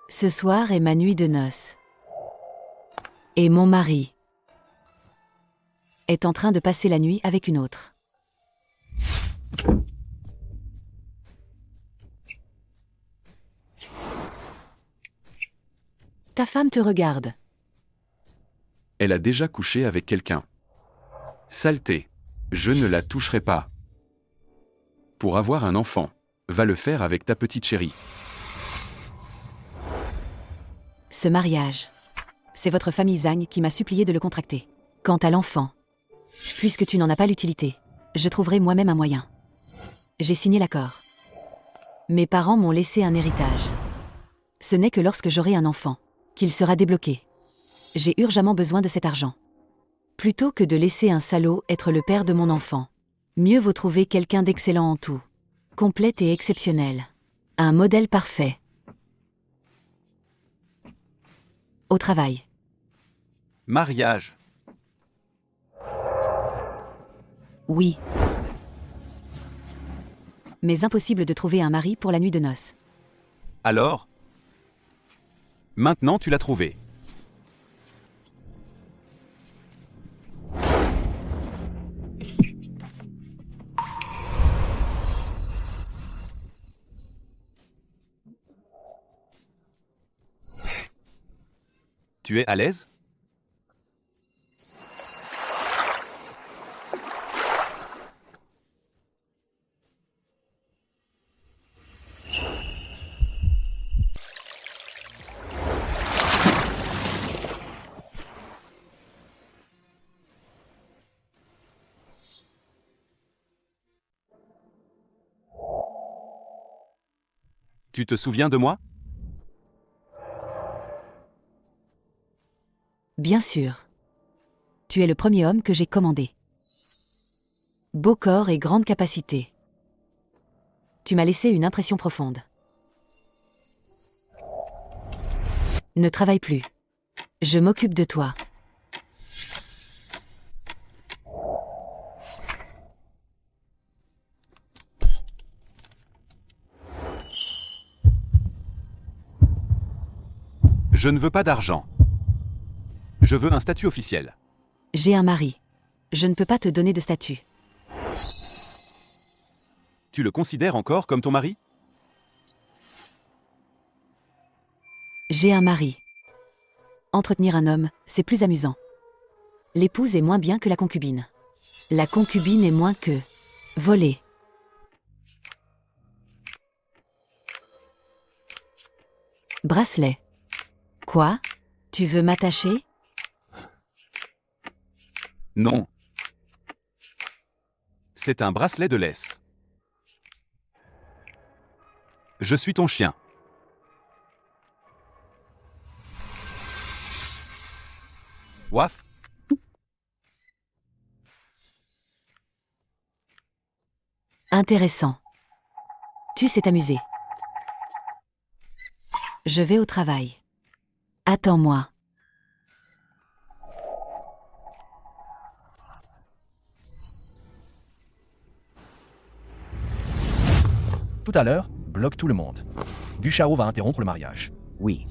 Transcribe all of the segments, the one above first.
Ce soir est ma nuit de noces. Et mon mari est en train de passer la nuit avec une autre. Ta femme te regarde. Elle a déjà couché avec quelqu'un. Saleté. Je ne la toucherai pas. Pour avoir un enfant, va le faire avec ta petite chérie. Ce mariage, c'est votre famille Zhang qui m'a supplié de le contracter. Quant à l'enfant, puisque tu n'en as pas l'utilité, je trouverai moi-même un moyen. J'ai signé l'accord. Mes parents m'ont laissé un héritage. Ce n'est que lorsque j'aurai un enfant qu'il sera débloqué. J'ai urgemment besoin de cet argent. Plutôt que de laisser un salaud être le père de mon enfant, mieux vaut trouver quelqu'un d'excellent en tout, complète et exceptionnel. Un modèle parfait. Au travail. Mariage. Oui. Mais impossible de trouver un mari pour la nuit de noces. Alors? Maintenant tu l'as trouvé. Tu es à l'aise? Tu te souviens de moi? Bien sûr. Tu es le premier homme que j'ai commandé. Beau corps et grande capacité. Tu m'as laissé une impression profonde. Ne travaille plus. Je m'occupe de toi. Je ne veux pas d'argent. Je veux un statut officiel. J'ai un mari. Je ne peux pas te donner de statut. Tu le considères encore comme ton mari? J'ai un mari. Entretenir un homme, c'est plus amusant. L'épouse est moins bien que la concubine. La concubine est moins que voler. Bracelet. Quoi? Tu veux m'attacher? Non. C'est un bracelet de laisse. Je suis ton chien. Waf. Intéressant. Tu sais t'amuser. Je vais au travail. Attends-moi. Tout à l'heure, bloque tout le monde. Guchao va interrompre le mariage. Oui.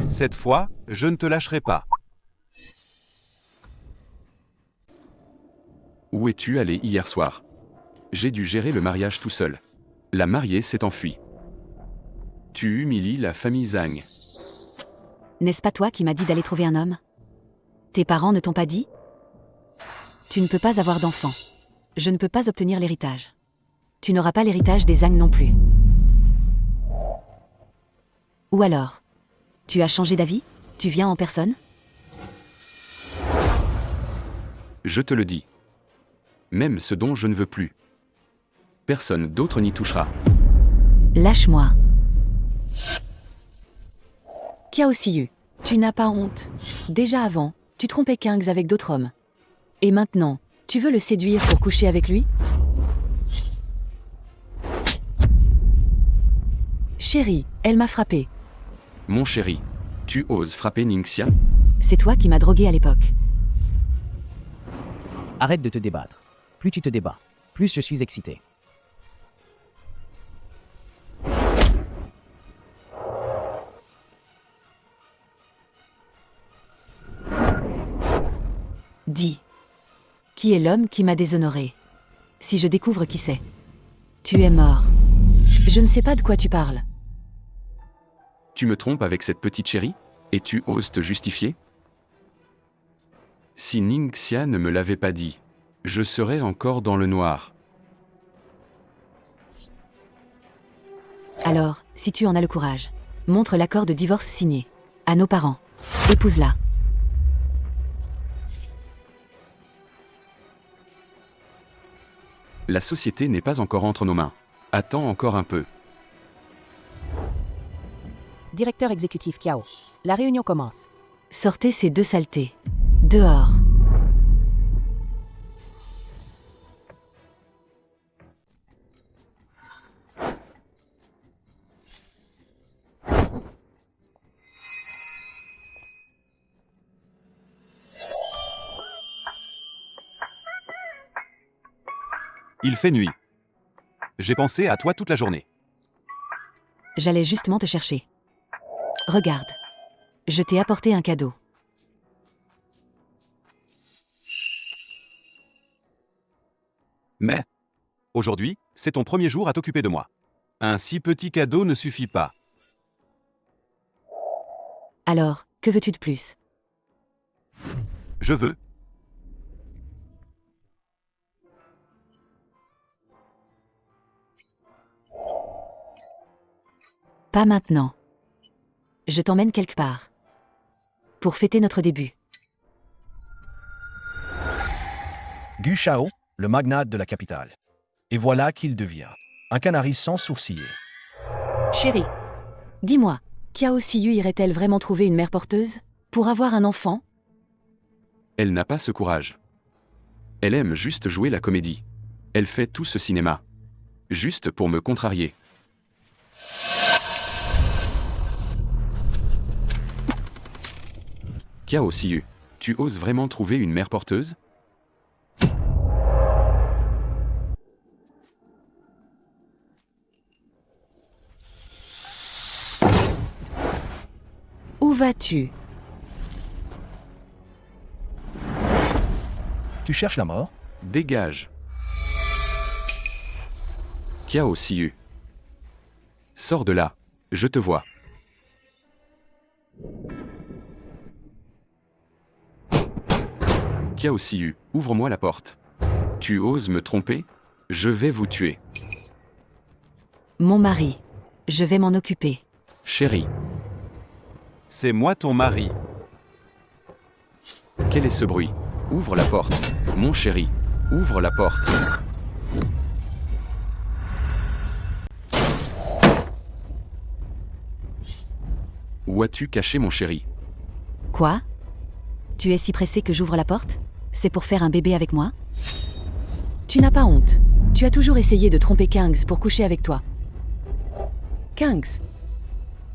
Cette fois, je ne te lâcherai pas. Où es-tu allé hier soir? J'ai dû gérer le mariage tout seul. La mariée s'est enfuie. Tu humilies la famille Zhang. N'est-ce pas toi qui m'as dit d'aller trouver un homme? Tes parents ne t'ont pas dit? Tu ne peux pas avoir d'enfant. Je ne peux pas obtenir l'héritage. Tu n'auras pas l'héritage des Zhang non plus. Ou alors, tu as changé d'avis? Tu viens en personne? Je te le dis. Même ce dont je ne veux plus. Personne d'autre n'y touchera. Lâche-moi. Kia aussi eu. Tu n'as pas honte. Déjà avant, tu trompais Kings avec d'autres hommes. Et maintenant, tu veux le séduire pour coucher avec lui? Chérie, elle m'a frappé. Mon chéri, tu oses frapper Ningxia? C'est toi qui m'as drogué à l'époque. Arrête de te débattre. Plus tu te débats, plus je suis excité. Dis. Qui est l'homme qui m'a déshonoré? Si je découvre qui c'est. Tu es mort. Je ne sais pas de quoi tu parles. Tu me trompes avec cette petite chérie? Et tu oses te justifier? Si Ningxia ne me l'avait pas dit, je serais encore dans le noir. Alors, si tu en as le courage, montre l'accord de divorce signé. À nos parents. Épouse-la. La société n'est pas encore entre nos mains. Attends encore un peu. Directeur exécutif Kiao. La réunion commence. Sortez ces deux saletés. Dehors. Il fait nuit. J'ai pensé à toi toute la journée. J'allais justement te chercher. Regarde. Je t'ai apporté un cadeau. Mais, aujourd'hui, c'est ton premier jour à t'occuper de moi. Un si petit cadeau ne suffit pas. Alors, que veux-tu de plus? Je veux. Pas maintenant. Je t'emmène quelque part. Pour fêter notre début. Gu Shao, le magnate de la capitale. Et voilà qu'il devient un canari sans sourciller. Chérie, Dis-moi, Kiao Siyu irait-elle vraiment trouver une mère porteuse? Pour avoir un enfant? Elle n'a pas ce courage. Elle aime juste jouer la comédie. Elle fait tout ce cinéma. Juste pour me contrarier. Kiao Siyu, tu oses vraiment trouver une mère porteuse? Où vas-tu? Tu cherches la mort? Dégage. Kiao Siyu. Sors de là, je te vois. Kiao Siyu, ouvre-moi la porte. Tu oses me tromper? Je vais vous tuer. Mon mari. Je vais m'en occuper. Chérie, C'est moi ton mari. quel est ce bruit? Ouvre la porte. Mon chéri, ouvre la porte. Où as-tu caché mon chéri? Quoi? Tu es si pressé que j'ouvre la porte? C'est pour faire un bébé avec moi? Tu n'as pas honte. Tu as toujours essayé de tromper Kings pour coucher avec toi. Kings,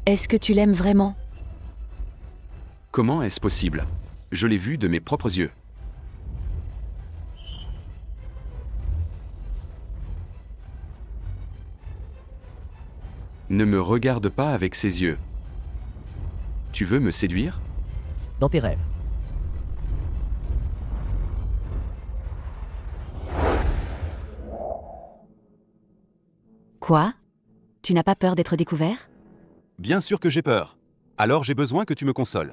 est-ce que tu l'aimes vraiment? Comment est-ce possible? Je l'ai vu de mes propres yeux. Ne me regarde pas avec ces yeux. Tu veux me séduire? dans tes rêves. Quoi? Tu n'as pas peur d'être découvert? Bien sûr que j'ai peur. Alors j'ai besoin que tu me consoles.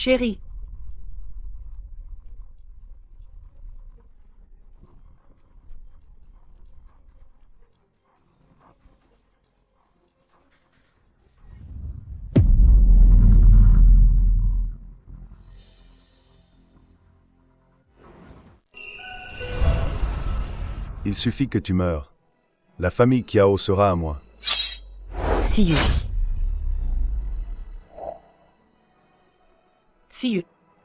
Chérie. Il suffit que tu meures. La famille Kiao sera à moi. Siyu. Siyu.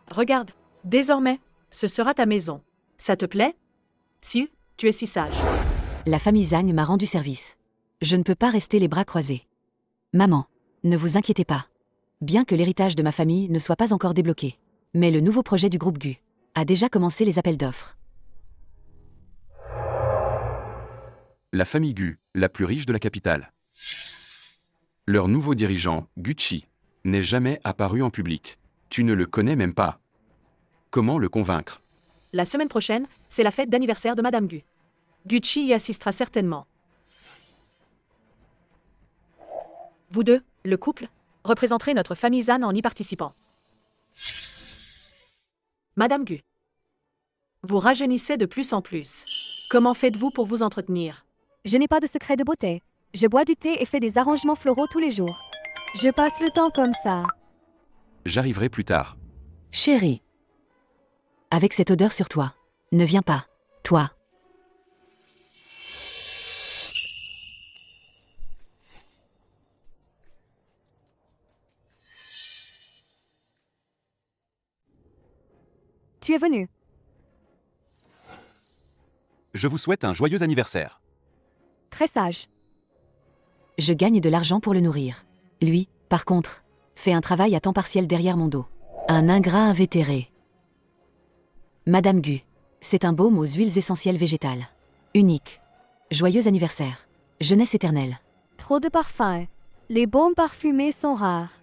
Regarde. Désormais, ce sera ta maison. Ça te plaît? Siyu, tu es si sage. La famille Zhang m'a rendu service. Je ne peux pas rester les bras croisés. Maman, ne vous inquiétez pas. Bien que l'héritage de ma famille ne soit pas encore débloqué. Mais le nouveau projet du groupe Gu a déjà commencé les appels d'offres. La famille Gu, la plus riche de la capitale. Leur nouveau dirigeant, Gucci, n'est jamais apparu en public. Tu ne le connais même pas. Comment le convaincre? La semaine prochaine, c'est la fête d'anniversaire de Madame Gu. Gucci y assistera certainement. Vous deux, le couple, représenterez notre famille Zhan en y participant. Madame Gu. Vous rajeunissez de plus en plus. Comment faites-vous pour vous entretenir? Je n'ai pas de secret de beauté. Je bois du thé et fais des arrangements floraux tous les jours. Je passe le temps comme ça. J'arriverai plus tard. Chérie. Avec cette odeur sur toi. Ne viens pas. Toi. Tu es venu. Je vous souhaite un joyeux anniversaire. Très sage. Je gagne de l'argent pour le nourrir. Lui, par contre, fait un travail à temps partiel derrière mon dos. Un ingrat invétéré. Madame Gu, c'est un baume aux huiles essentielles végétales. Unique. Joyeux anniversaire. Jeunesse éternelle. Trop de parfums. Les baumes parfumés sont rares.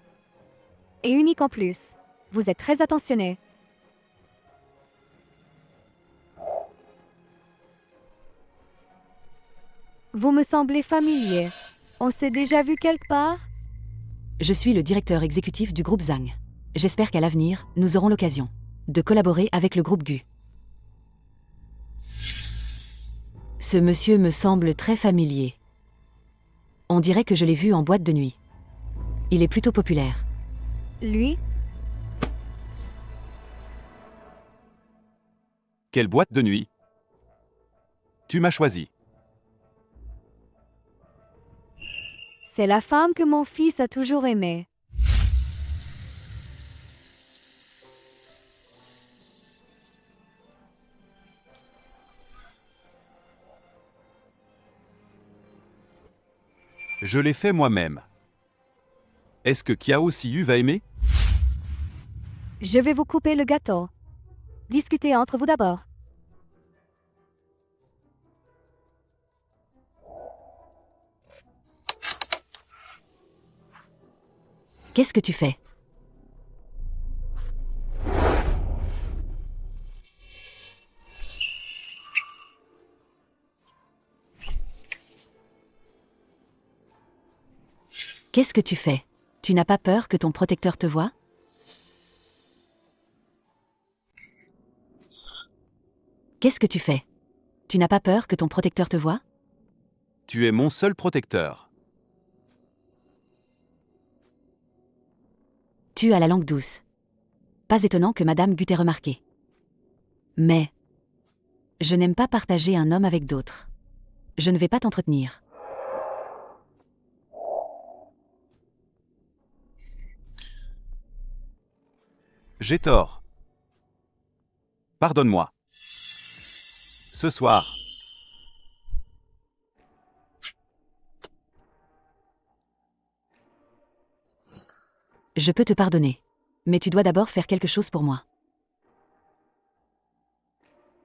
Et uniques en plus. Vous êtes très attentionné. Vous me semblez familier. On s'est déjà vu quelque part? Je suis le directeur exécutif du groupe Zhang. J'espère qu'à l'avenir, nous aurons l'occasion de collaborer avec le groupe Gu. Ce monsieur me semble très familier. On dirait que je l'ai vu en boîte de nuit. Il est plutôt populaire. Lui? Quelle boîte de nuit? Tu m'as choisi. C'est la femme que mon fils a toujours aimée. Je l'ai fait moi-même. Est-ce que Kiao Siyu va aimer? Je vais vous couper le gâteau. Discutez entre vous d'abord. Qu'est-ce que tu fais? Qu'est-ce que tu fais? Tu n'as pas peur que ton protecteur te voie? Qu'est-ce que tu fais? Tu n'as pas peur que ton protecteur te voie? Tu es mon seul protecteur. Tu as la langue douce. Pas étonnant que Madame Gu t'ait remarqué. Mais je n'aime pas partager un homme avec d'autres. Je ne vais pas t'entretenir. J'ai tort. Pardonne-moi. Ce soir, Je peux te pardonner. Mais tu dois d'abord faire quelque chose pour moi.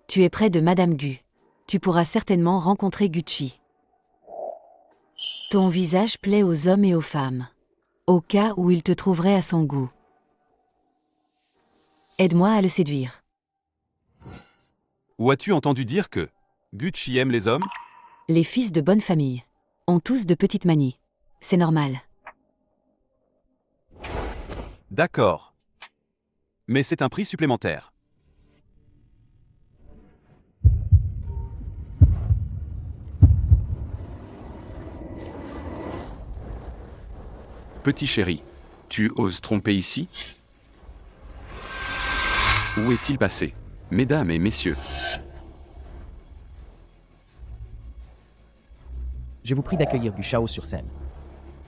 Tu es près de Madame Gu. Tu pourras certainement rencontrer Gucci. Ton visage plaît aux hommes et aux femmes. Au cas où il te trouverait à son goût. Aide-moi à le séduire. où as-tu entendu dire que Gucci aime les hommes? Les fils de bonne famille ont tous de petites manies. C'est normal. D'accord. Mais c'est un prix supplémentaire. Petit chéri, tu oses tromper ici? Où est-il passé? Mesdames et messieurs, Je vous prie d'accueillir Gu Shao sur scène.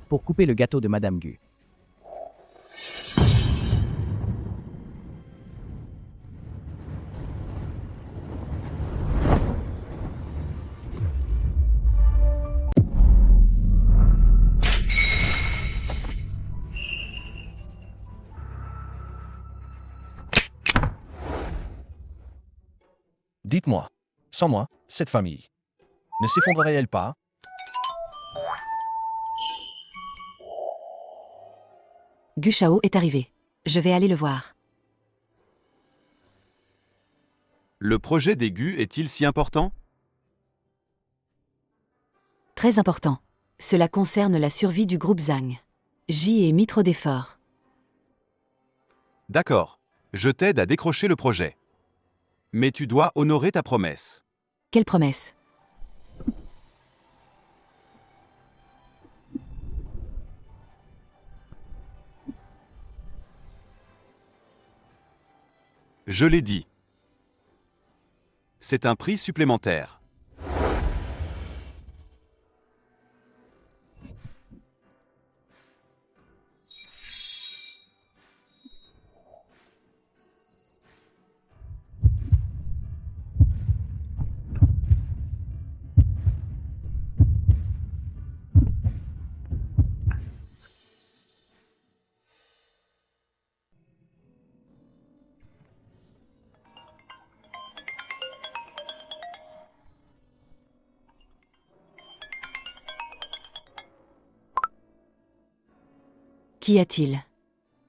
Pour couper le gâteau de Madame Gu. Dites-moi, sans moi, cette famille ne s'effondrerait-elle pas? Gu Shao est arrivé. Je vais aller le voir. Le projet des Gu est-il si important? Très important. Cela concerne la survie du groupe Zhang. J'y ai mis trop d'efforts. D'accord. Je t'aide à décrocher le projet. Mais tu dois honorer ta promesse. Quelle promesse? Je l'ai dit. C'est un prix supplémentaire. Qu'y a-t-il?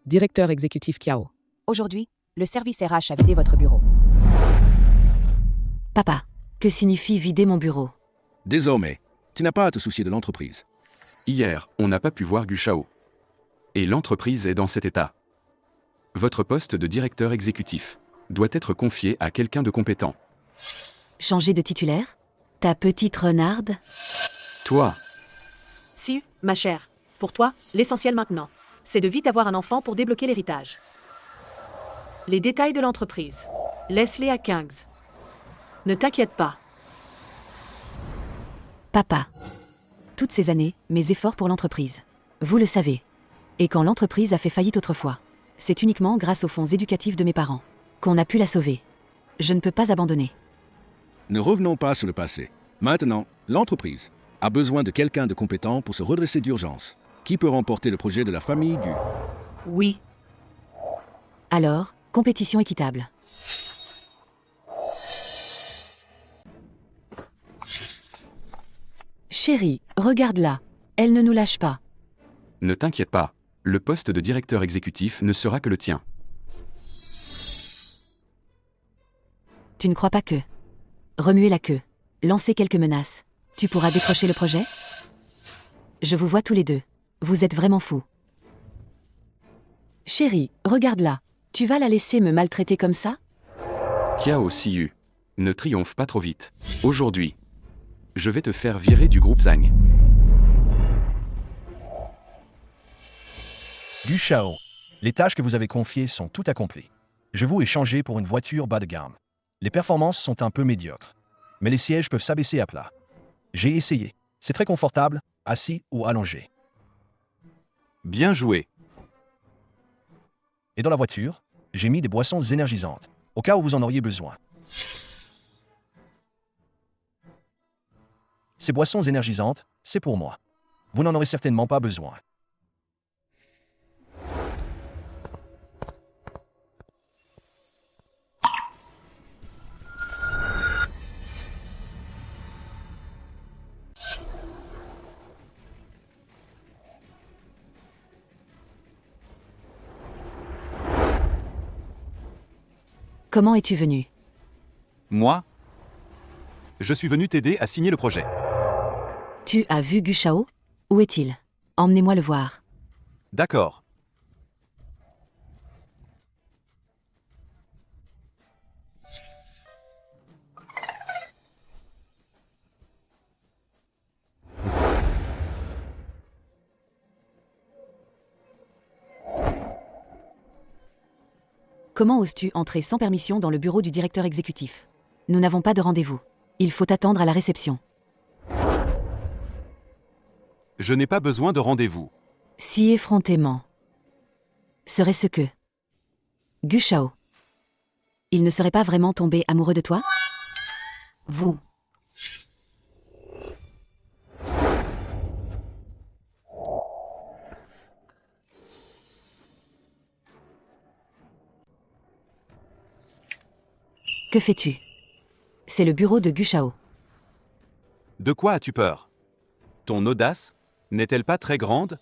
Directeur exécutif Kiao. Aujourd'hui, le service RH a vidé votre bureau. Papa, que signifie vider mon bureau? Désormais, tu n'as pas à te soucier de l'entreprise. hier, on n'a pas pu voir Gu Shao. Et l'entreprise est dans cet état. Votre poste de directeur exécutif doit être confié à quelqu'un de compétent. Changer de titulaire? Ta petite renarde? Toi, Si, ma chère. Pour toi, l'essentiel maintenant, c'est de vite avoir un enfant pour débloquer l'héritage. Les détails de l'entreprise, laisse-les à Kings. Ne t'inquiète pas. Papa. Toutes ces années, mes efforts pour l'entreprise. Vous le savez. Et quand l'entreprise a fait faillite autrefois, c'est uniquement grâce aux fonds éducatifs de mes parents qu'on a pu la sauver. Je ne peux pas abandonner. Ne revenons pas sur le passé. Maintenant, l'entreprise a besoin de quelqu'un de compétent pour se redresser d'urgence. Qui peut remporter le projet de la famille Gu? Oui, Alors, compétition équitable. Chérie, regarde-la. Elle ne nous lâche pas. ne t'inquiète pas, le poste de directeur exécutif ne sera que le tien. Tu ne crois pas que... Remuer la queue. Lancer quelques menaces. Tu pourras décrocher le projet? Je vous vois tous les deux. Vous êtes vraiment fous. Chérie, regarde-la. Tu vas la laisser me maltraiter comme ça? Kiao Siyu, ne triomphe pas trop vite. Aujourd'hui, je vais te faire virer du groupe Zhang. Gu Shao, les tâches que vous avez confiées sont toutes accomplies. Je vous ai changé pour une voiture bas de gamme. Les performances sont un peu médiocres, mais les sièges peuvent s'abaisser à plat. J'ai essayé. C'est très confortable, assis ou allongé. Bien joué. Et dans la voiture, j'ai mis des boissons énergisantes, au cas où vous en auriez besoin. Ces boissons énergisantes, c'est pour moi. Vous n'en aurez certainement pas besoin. Comment es-tu venu? Moi, je suis venu t'aider à signer le projet. Tu as vu Gu Shao? Où est-il? Emmenez-moi le voir. D'accord. Comment oses-tu entrer sans permission dans le bureau du directeur exécutif? Nous n'avons pas de rendez-vous. Il faut attendre à la réception. Je n'ai pas besoin de rendez-vous. Si effrontément. Serait-ce que... Gu Shao. Il ne serait pas vraiment tombé amoureux de toi? Vous. Que fais-tu? C'est le bureau de Gu Shao. De quoi as-tu peur? Ton audace n'est-elle pas très grande?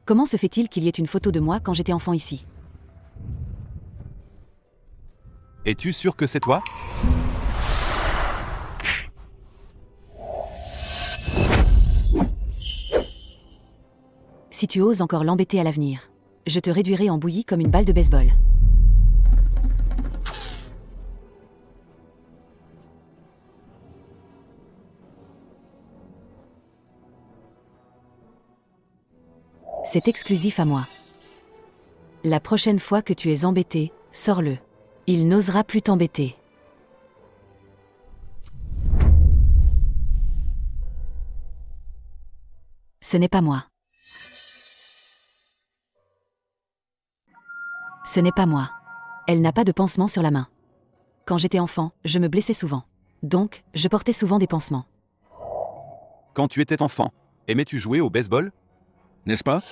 Comment se fait-il qu'il y ait une photo de moi quand j'étais enfant ici? Es-tu sûr que c'est toi? Si tu oses encore l'embêter à l'avenir, je te réduirai en bouillie comme une balle de baseball. C'est exclusif à moi. La prochaine fois que tu es embêté, sors-le. Il n'osera plus t'embêter. Ce n'est pas moi. Ce n'est pas moi. Elle n'a pas de pansement sur la main. Quand j'étais enfant, je me blessais souvent. Donc, je portais souvent des pansements. Quand tu étais enfant, aimais-tu jouer au baseball? N'est-ce pas?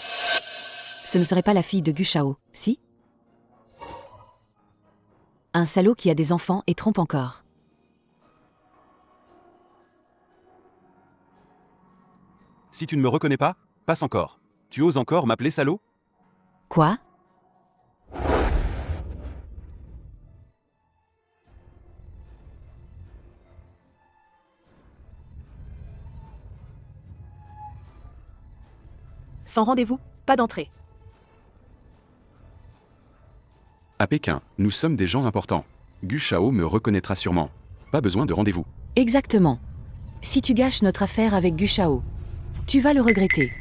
Ce ne serait pas la fille de Gu Shao, si? Un salaud qui a des enfants et trompe encore. Si tu ne me reconnais pas, passe encore. Tu oses encore m'appeler salaud? Quoi? Sans rendez-vous, pas d'entrée. À Pékin, nous sommes des gens importants. Gu Shao me reconnaîtra sûrement. Pas besoin de rendez-vous. Exactement. Si tu gâches notre affaire avec Gu Shao, tu vas le regretter.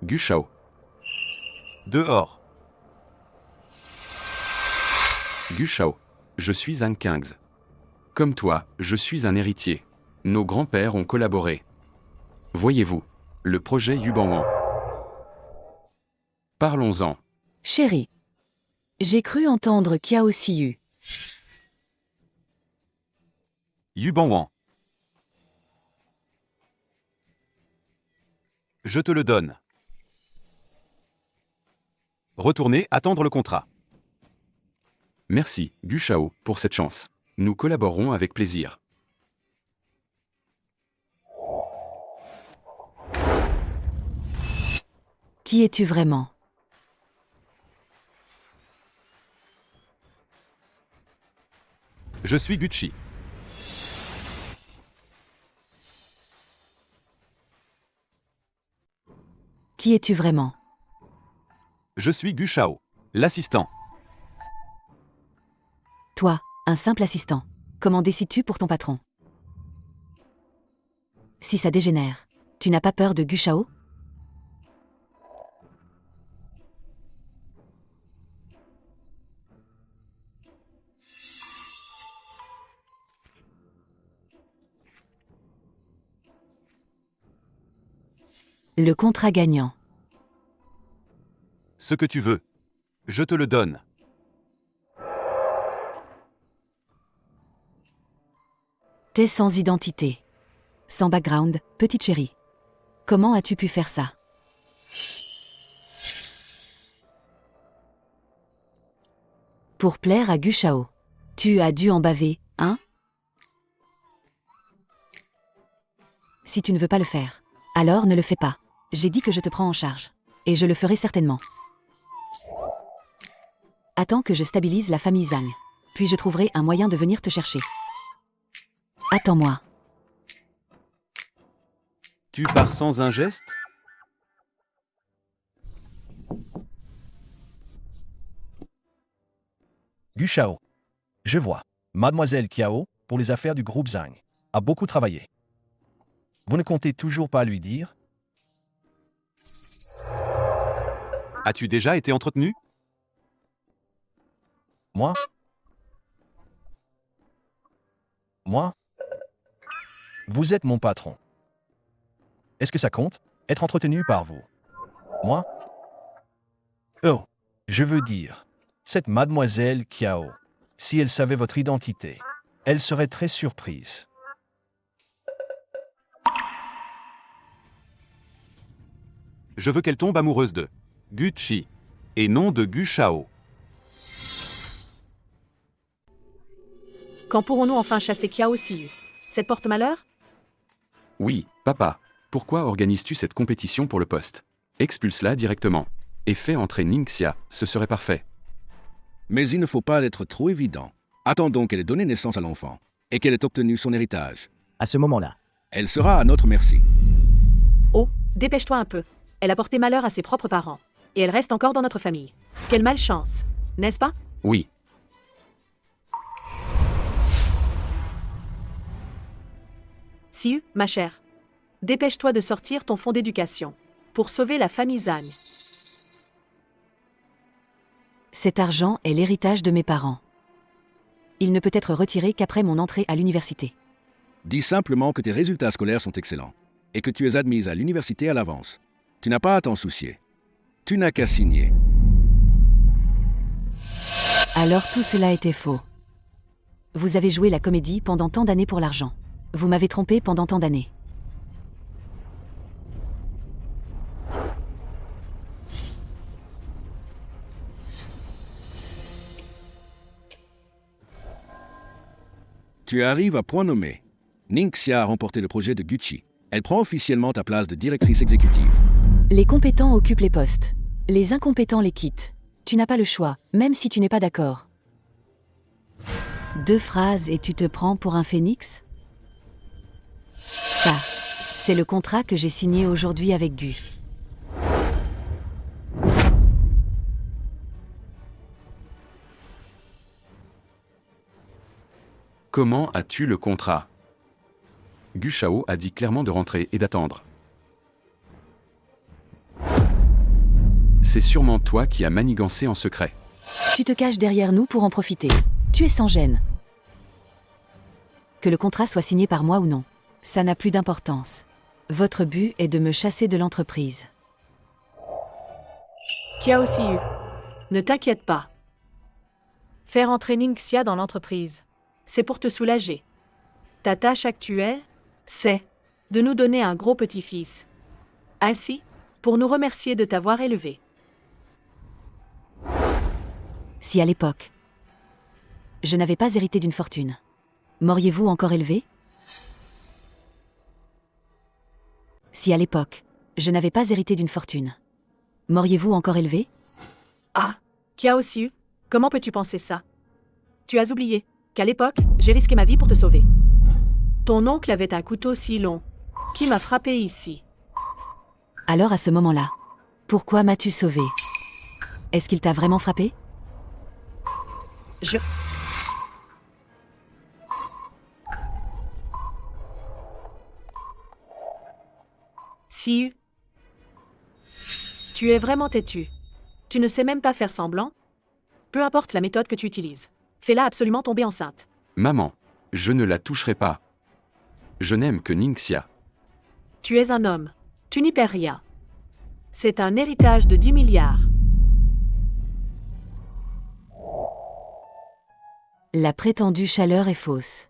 Gu Shao. Dehors. Gu Shao. Je suis un King's. Comme toi, je suis un héritier. Nos grands-pères ont collaboré. Voyez-vous, le projet Yubanwan. Parlons-en. Chérie, j'ai cru entendre Kiao Siyu. Yubanwan. Je te le donne. Retournez attendre le contrat. Merci, Gu Shao, pour cette chance. Nous collaborerons avec plaisir. Qui es-tu vraiment? Je suis Gucci. Qui es-tu vraiment? Je suis Gu Shao, l'assistant. Toi, un simple assistant. Comment décides-tu pour ton patron? Si ça dégénère, tu n'as pas peur de Gu Shao? Le contrat gagnant. Ce que tu veux. Je te le donne. T'es sans identité. Sans background, petite chérie. Comment as-tu pu faire ça? Pour plaire à Gu Shao. Tu as dû en baver, hein? Si tu ne veux pas le faire, alors ne le fais pas. J'ai dit que je te prends en charge. Et je le ferai certainement. Attends que je stabilise la famille Zhang. Puis je trouverai un moyen de venir te chercher. Attends-moi. Tu pars sans un geste? Gu Shao. Je vois. Mademoiselle Kiao, pour les affaires du groupe Zhang, a beaucoup travaillé. Vous ne comptez toujours pas lui dire? As-tu déjà été entretenu? Moi? Moi? Vous êtes mon patron. Est-ce que ça compte, être entretenu par vous? Moi? Oh, je veux dire, cette mademoiselle Kiao, si elle savait votre identité, elle serait très surprise. Je veux qu'elle tombe amoureuse de Gucci et non de Gu Shao. Quand pourrons-nous enfin chasser Kiao Siyu? Cette porte-malheur? Oui, papa. Pourquoi organises-tu cette compétition pour le poste? Expulse-la directement. Et fais entrer Ningxia, ce serait parfait. Mais il ne faut pas être trop évident. Attendons qu'elle ait donné naissance à l'enfant et qu'elle ait obtenu son héritage. À ce moment-là, Elle sera à notre merci. Oh, dépêche-toi un peu. Elle a porté malheur à ses propres parents. Et elle reste encore dans notre famille. Quelle malchance, n'est-ce pas? Oui. Siyu, ma chère, dépêche-toi de sortir ton fonds d'éducation pour sauver la famille Zhang. Cet argent est l'héritage de mes parents. Il ne peut être retiré qu'après mon entrée à l'université. Dis simplement que tes résultats scolaires sont excellents et que tu es admise à l'université à l'avance. Tu n'as pas à t'en soucier. Tu n'as qu'à signer. Alors tout cela était faux. Vous avez joué la comédie pendant tant d'années pour l'argent. Vous m'avez trompé pendant tant d'années. Tu arrives à point nommé. Ningxia a remporté le projet de Gucci. Elle prend officiellement ta place de directrice exécutive. Les compétents occupent les postes. Les incompétents les quittent. Tu n'as pas le choix, même si tu n'es pas d'accord. 2 phrases et tu te prends pour un phénix? Ça, c'est le contrat que j'ai signé aujourd'hui avec Gu. Comment as-tu le contrat? Gu Shao a dit clairement de rentrer et d'attendre. C'est sûrement toi qui as manigancé en secret. Tu te caches derrière nous pour en profiter. Tu es sans gêne. Que le contrat soit signé par moi ou non, ça n'a plus d'importance. Votre but est de me chasser de l'entreprise. Kiao Siyu, ne t'inquiète pas. Faire entrer Ningxia dans l'entreprise, c'est pour te soulager. Ta tâche actuelle, c'est de nous donner un gros petit-fils. Ainsi, pour nous remercier de t'avoir élevé. Si à l'époque, je n'avais pas hérité d'une fortune, m'auriez-vous encore élevé? Si à l'époque, je n'avais pas hérité d'une fortune, m'auriez-vous encore élevé? Ah, Kiao Siyu, comment peux-tu penser ça? Tu as oublié qu'à l'époque, j'ai risqué ma vie pour te sauver. Ton oncle avait un couteau si long, qui m'a frappé ici. Alors à ce moment-là, pourquoi m'as-tu sauvé? Est-ce qu'il t'a vraiment frappé? Siyu, tu es vraiment têtu. Tu ne sais même pas faire semblant? Peu importe la méthode que tu utilises, fais-la absolument tomber enceinte. Maman, je ne la toucherai pas. Je n'aime que Ningxia. Tu es un homme, tu n'y perds rien. C'est un héritage de 10 milliards. La prétendue chaleur est fausse.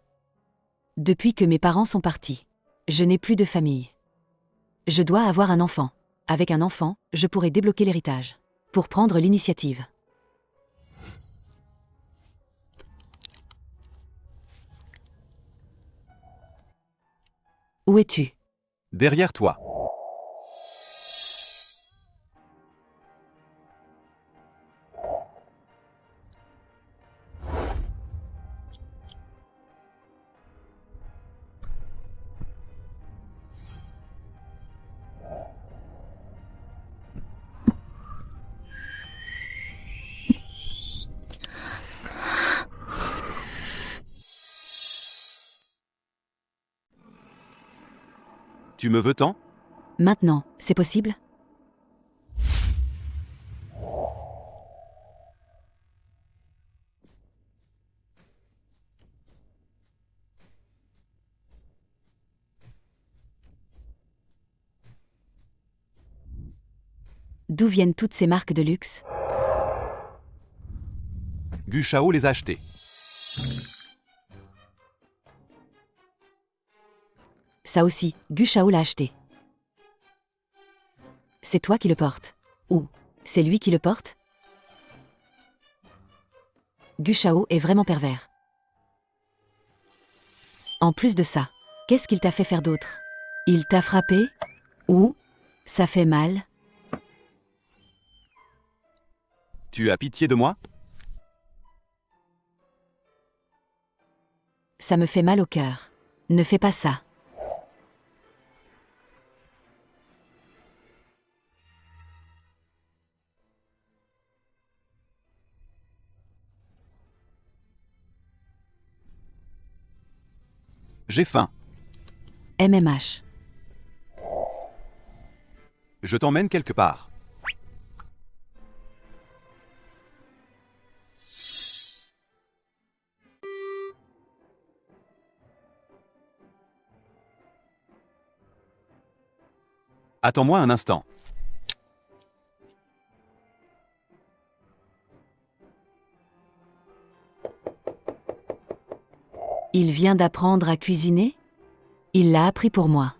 Depuis que mes parents sont partis, je n'ai plus de famille. Je dois avoir un enfant. Avec un enfant, je pourrai débloquer l'héritage. Pour prendre l'initiative. Où es-tu? Derrière toi. Tu me veux tant? Maintenant, c'est possible? D'où viennent toutes ces marques de luxe? Gu Shao les a achetées. Ça aussi, Gu Shao l'a acheté. C'est toi qui le portes. Ou c'est lui qui le porte? Gu Shao est vraiment pervers. En plus de ça, qu'est-ce qu'il t'a fait faire d'autre? Il t'a frappé? Ou ça fait mal? Tu as pitié de moi? Ça me fait mal au cœur. Ne fais pas ça. J'ai faim. MMH. Je t'emmène quelque part. Attends-moi un instant. Il vient d'apprendre à cuisiner? Il l'a appris pour moi.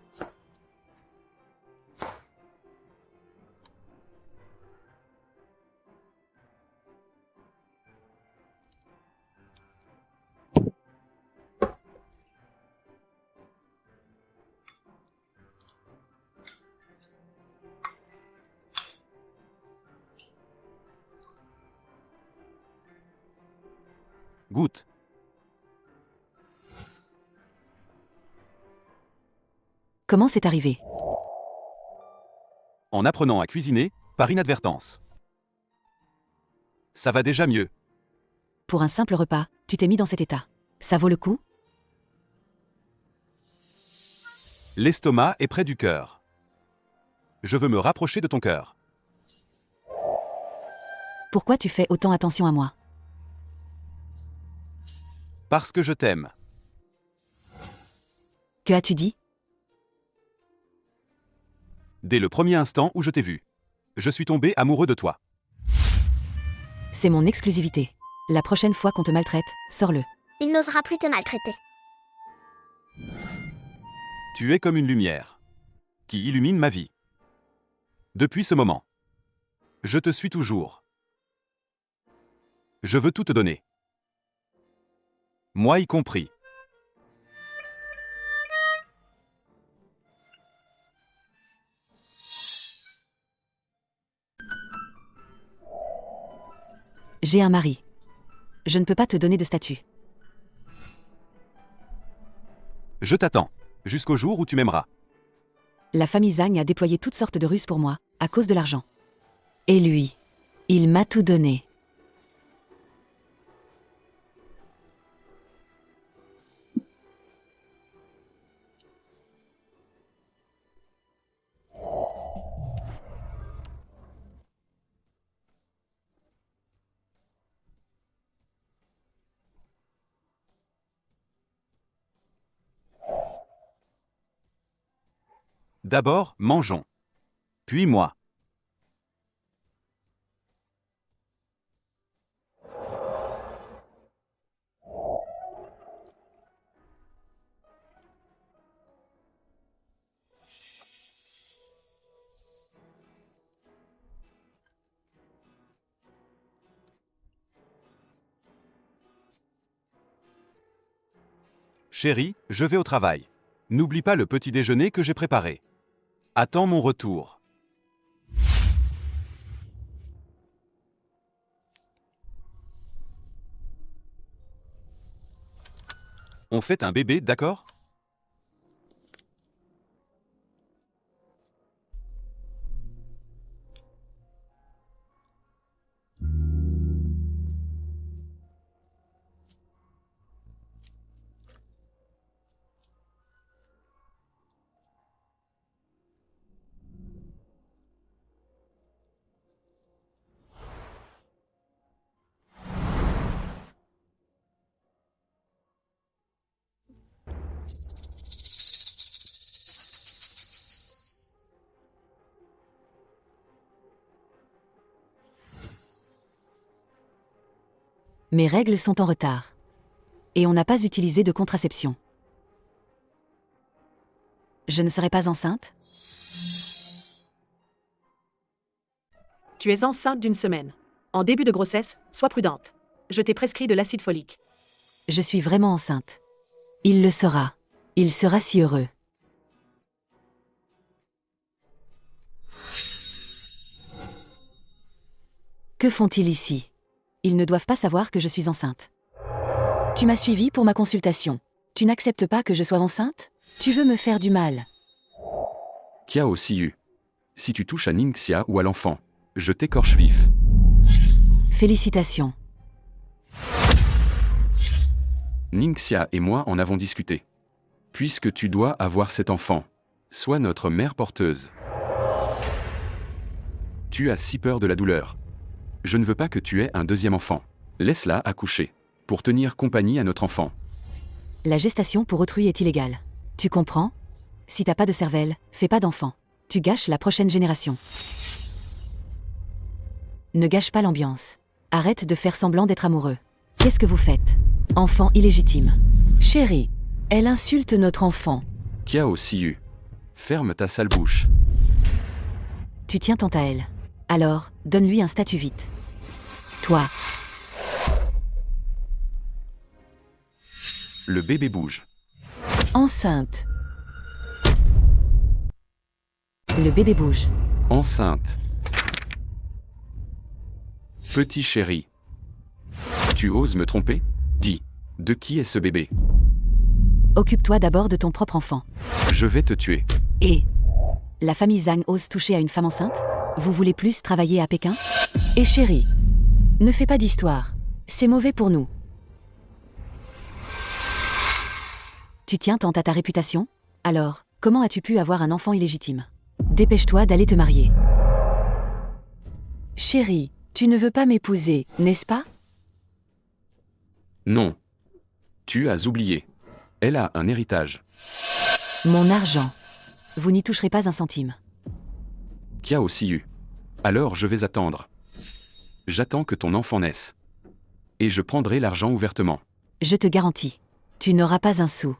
Goûte. Comment c'est arrivé? En apprenant à cuisiner, par inadvertance. Ça va déjà mieux. Pour un simple repas, tu t'es mis dans cet état. Ça vaut le coup? L'estomac est près du cœur. Je veux me rapprocher de ton cœur. Pourquoi tu fais autant attention à moi? Parce que je t'aime. Que as-tu dit? Dès le premier instant où je t'ai vu. Je suis tombé amoureux de toi. C'est mon exclusivité. La prochaine fois qu'on te maltraite, sors-le. Il n'osera plus te maltraiter. Tu es comme une lumière qui illumine ma vie. Depuis ce moment, je te suis toujours. Je veux tout te donner. Moi y compris. J'ai un mari. Je ne peux pas te donner de statut. Je t'attends, jusqu'au jour où tu m'aimeras. La famille Zhang a déployé toutes sortes de ruses pour moi, à cause de l'argent. Et lui, il m'a tout donné. D'abord, mangeons. Puis moi. Chérie, je vais au travail. N'oublie pas le petit déjeuner que j'ai préparé. Attends mon retour. On fait un bébé, d'accord? Mes règles sont en retard. Et on n'a pas utilisé de contraception. Je ne serai pas enceinte? Tu es enceinte d'1 semaine. En début de grossesse, sois prudente. Je t'ai prescrit de l'acide folique. Je suis vraiment enceinte. Il le saura. Il sera si heureux. Que font-ils ici? Ils ne doivent pas savoir que je suis enceinte. Tu m'as suivi pour ma consultation. Tu n'acceptes pas que je sois enceinte? Tu veux me faire du mal. Kiao Siyu. Si tu touches à Ningxia ou à l'enfant, je t'écorche vif. Félicitations. Ningxia et moi en avons discuté. Puisque tu dois avoir cet enfant, sois notre mère porteuse. Tu as si peur de la douleur. Je ne veux pas que tu aies un deuxième enfant. Laisse-la accoucher, pour tenir compagnie à notre enfant. La gestation pour autrui est illégale. Tu comprends? Si t'as pas de cervelle, fais pas d'enfant. Tu gâches la prochaine génération. Ne gâche pas l'ambiance. Arrête de faire semblant d'être amoureux. Qu'est-ce que vous faites? Enfant illégitime. Chérie, elle insulte notre enfant. Kiao Siyu. Ferme ta sale bouche. Tu tiens tant à elle. Alors, donne-lui un statut vite. Toi. Le bébé bouge. Enceinte. Le bébé bouge. Enceinte. Petit chéri. Tu oses me tromper? Dis, de qui est ce bébé? Occupe-toi d'abord de ton propre enfant. Je vais te tuer. Et la famille Zhang ose toucher à une femme enceinte? Vous voulez plus travailler à Pékin? Et chérie, ne fais pas d'histoire. C'est mauvais pour nous. Tu tiens tant à ta réputation? Alors, comment as-tu pu avoir un enfant illégitime? Dépêche-toi d'aller te marier. Chérie, tu ne veux pas m'épouser, n'est-ce pas? Non. Tu as oublié. Elle a un héritage. Mon argent. Vous n'y toucherez pas un centime. Kiao Siyu. Alors je vais attendre. J'attends que ton enfant naisse. Et je prendrai l'argent ouvertement. Je te garantis. Tu n'auras pas un sou.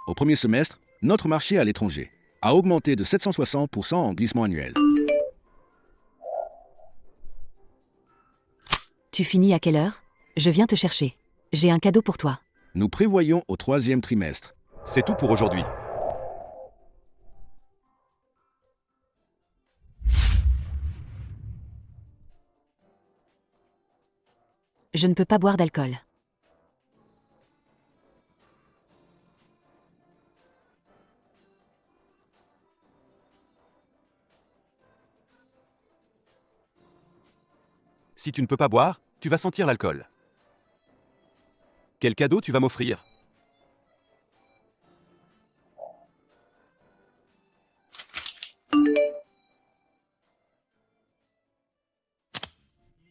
Au premier semestre, notre marché à l'étranger a augmenté de 760% en glissement annuel. Tu finis à quelle heure? Je viens te chercher. J'ai un cadeau pour toi. Nous prévoyons au 3e trimestre. C'est tout pour aujourd'hui. Je ne peux pas boire d'alcool. Si tu ne peux pas boire, tu vas sentir l'alcool. Quel cadeau tu vas m'offrir?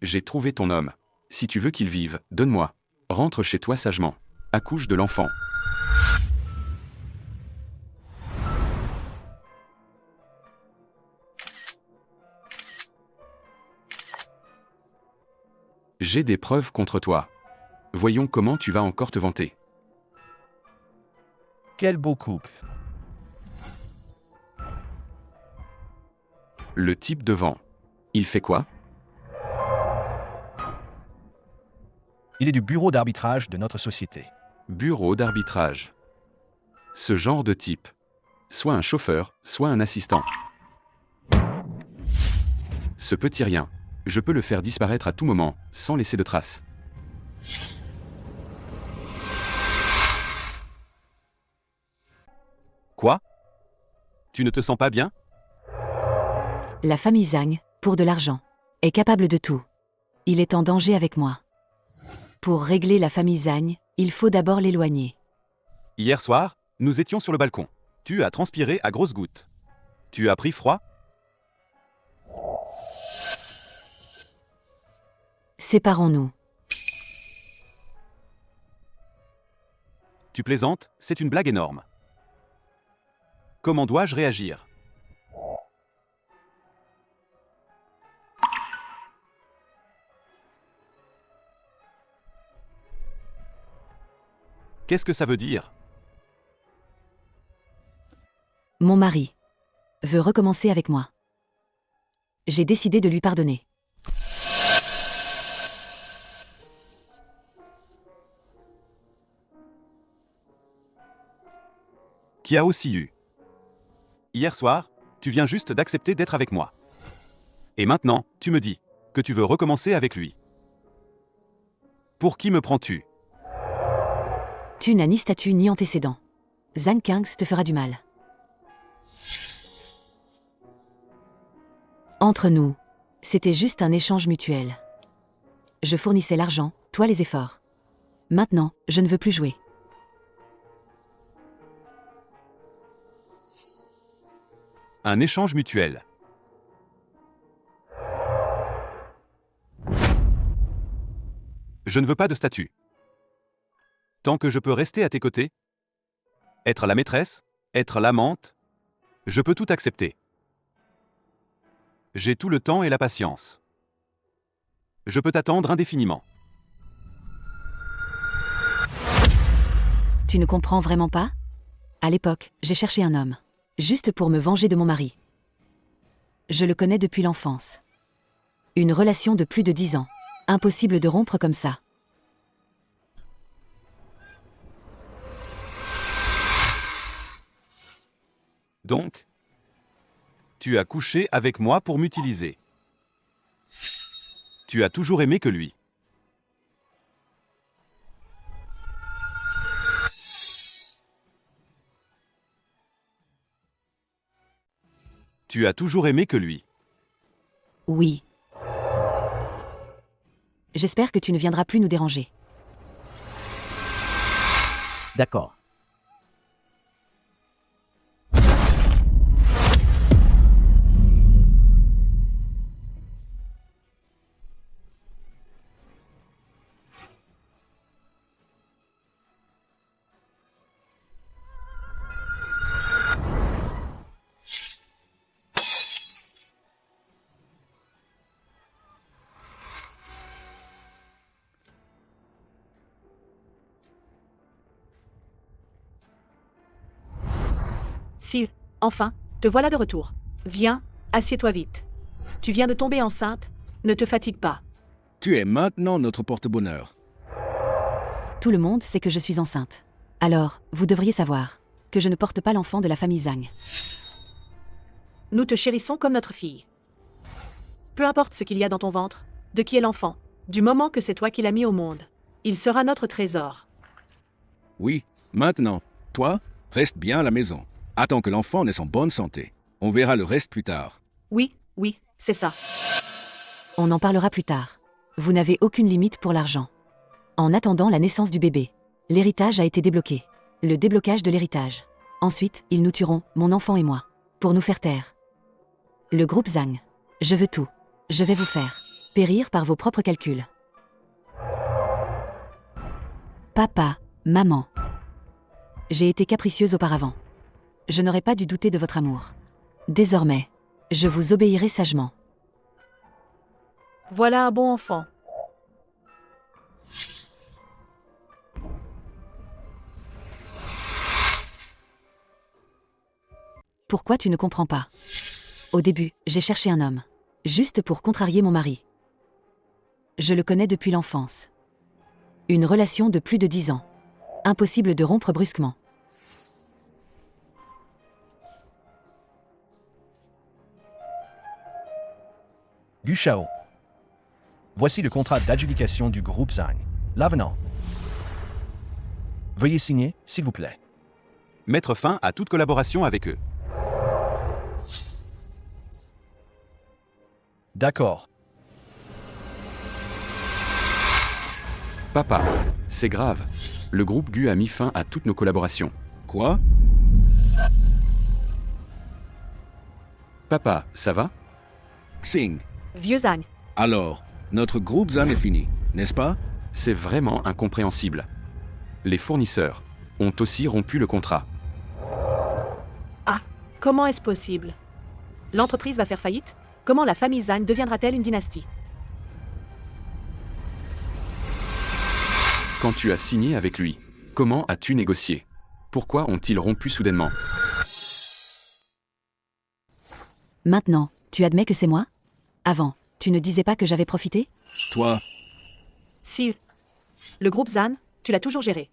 J'ai trouvé ton homme. Si tu veux qu'il vive, donne-moi. Rentre chez toi sagement. Accouche de l'enfant. J'ai des preuves contre toi. Voyons comment tu vas encore te vanter. Quel beau couple. Le type devant. Il fait quoi? Il est du bureau d'arbitrage de notre société. Bureau d'arbitrage. Ce genre de type. Soit un chauffeur, soit un assistant. Ce petit rien, je peux le faire disparaître à tout moment, sans laisser de traces. Quoi? Tu ne te sens pas bien? La famille Zhang, pour de l'argent, est capable de tout. Il est en danger avec moi. Pour régler la famille Zhang, il faut d'abord l'éloigner. Hier soir, nous étions sur le balcon. Tu as transpiré à grosses gouttes. Tu as pris froid? Séparons-nous. Tu plaisantes, c'est une blague énorme. Comment dois-je réagir? Qu'est-ce que ça veut dire? Mon mari veut recommencer avec moi. J'ai décidé de lui pardonner. Kiao Siyu. Hier soir, tu viens juste d'accepter d'être avec moi. Et maintenant, tu me dis que tu veux recommencer avec lui. Pour qui me prends-tu? Tu n'as ni statut ni antécédent. Zhang Kings te fera du mal. Entre nous, c'était juste un échange mutuel. Je fournissais l'argent, toi les efforts. Maintenant, je ne veux plus jouer. Un échange mutuel. Je ne veux pas de statut. Tant que je peux rester à tes côtés, être la maîtresse, être l'amante, je peux tout accepter. J'ai tout le temps et la patience. Je peux t'attendre indéfiniment. Tu ne comprends vraiment pas? À l'époque, j'ai cherché un homme. Juste pour me venger de mon mari. Je le connais depuis l'enfance. Une relation de plus de 10 ans. Impossible de rompre comme ça. Donc, tu as couché avec moi pour m'utiliser. Tu as toujours aimé que lui. Tu as toujours aimé que lui. Oui. J'espère que tu ne viendras plus nous déranger. D'accord. Si, enfin, te voilà de retour. Viens, assieds-toi vite. Tu viens de tomber enceinte, ne te fatigue pas. Tu es maintenant notre porte-bonheur. Tout le monde sait que je suis enceinte. Alors, vous devriez savoir que je ne porte pas l'enfant de la famille Zhang. Nous te chérissons comme notre fille. Peu importe ce qu'il y a dans ton ventre, de qui est l'enfant, du moment que c'est toi qui l'as mis au monde, il sera notre trésor. Oui, maintenant, toi, reste bien à la maison. Attends que l'enfant naisse en bonne santé. On verra le reste plus tard. Oui, c'est ça. On en parlera plus tard. Vous n'avez aucune limite pour l'argent. En attendant la naissance du bébé, l'héritage a été débloqué. Le déblocage de l'héritage. Ensuite, ils nous tueront, mon enfant et moi, pour nous faire taire. Le groupe Zhang. Je veux tout. Je vais vous faire périr par vos propres calculs. Papa, maman. J'ai été capricieuse auparavant. Je n'aurais pas dû douter de votre amour. Désormais, je vous obéirai sagement. Voilà un bon enfant. Pourquoi tu ne comprends pas? Au début, j'ai cherché un homme. Juste pour contrarier mon mari. Je le connais depuis l'enfance. Une relation de plus de 10 ans. Impossible de rompre brusquement. Gu Shao. Voici le contrat d'adjudication du groupe Zhang. L'avenant. Veuillez signer, s'il vous plaît. Mettre fin à toute collaboration avec eux. D'accord. Papa, c'est grave. Le groupe Gu a mis fin à toutes nos collaborations. Quoi? Papa, ça va? Xing. Vieux Zhang, Alors, notre groupe ZAN est fini, n'est-ce pas? C'est vraiment incompréhensible. Les fournisseurs ont aussi rompu le contrat. comment est-ce possible? L'entreprise va faire faillite? Comment la famille Zhang deviendra-t-elle une dynastie? Quand tu as signé avec lui, comment as-tu négocié? Pourquoi ont-ils rompu soudainement? Maintenant, tu admets que c'est moi? Avant, tu ne disais pas que j'avais profité? Toi, Si. Le groupe Zhang, tu l'as toujours géré.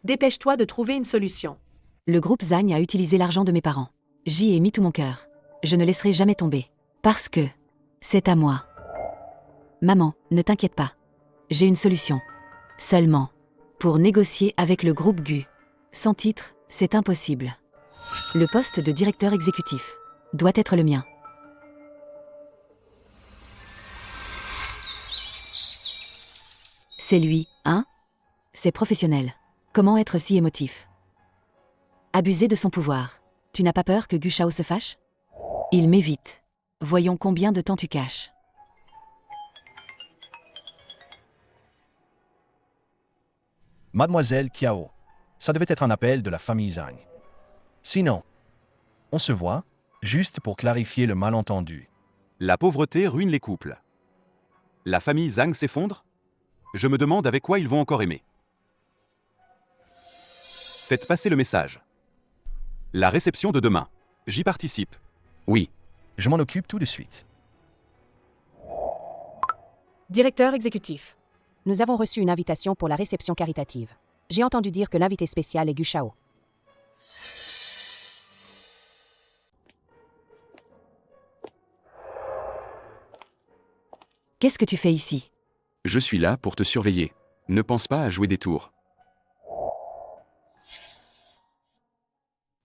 Dépêche-toi de trouver une solution. Le groupe Zhang a utilisé l'argent de mes parents. J'y ai mis tout mon cœur. Je ne laisserai jamais tomber. Parce que c'est à moi. Maman, ne t'inquiète pas. J'ai une solution. Seulement, pour négocier avec le groupe Gu. Sans titre, c'est impossible. Le poste de directeur exécutif doit être le mien. C'est lui, hein? C'est professionnel. Comment être si émotif? Abuser de son pouvoir. Tu n'as pas peur que Gu Shao se fâche? Il m'évite. Voyons combien de temps tu caches. Mademoiselle Kiao. Ça devait être un appel de la famille Zhang. Sinon, on se voit, juste pour clarifier le malentendu. La pauvreté ruine les couples. La famille Zhang s'effondre? Je me demande avec quoi ils vont encore aimer. Faites passer le message. La réception de demain. J'y participe. Oui, Je m'en occupe tout de suite. Directeur exécutif. Nous avons reçu une invitation pour la réception caritative. J'ai entendu dire que l'invité spécial est Gu Shao. Qu'est-ce que tu fais ici? je suis là pour te surveiller. Ne pense pas à jouer des tours.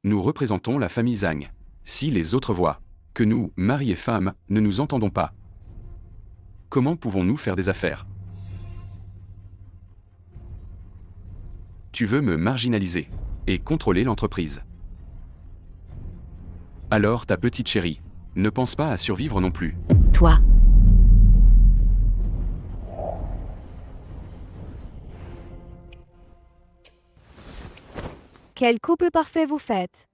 Nous représentons la famille Zhang. Si les autres voient que nous, mari et femme, ne nous entendons pas, comment pouvons-nous faire des affaires? Tu veux me marginaliser et contrôler l'entreprise. Alors ta petite chérie, ne pense pas à survivre non plus. Toi. Quel couple parfait vous faites?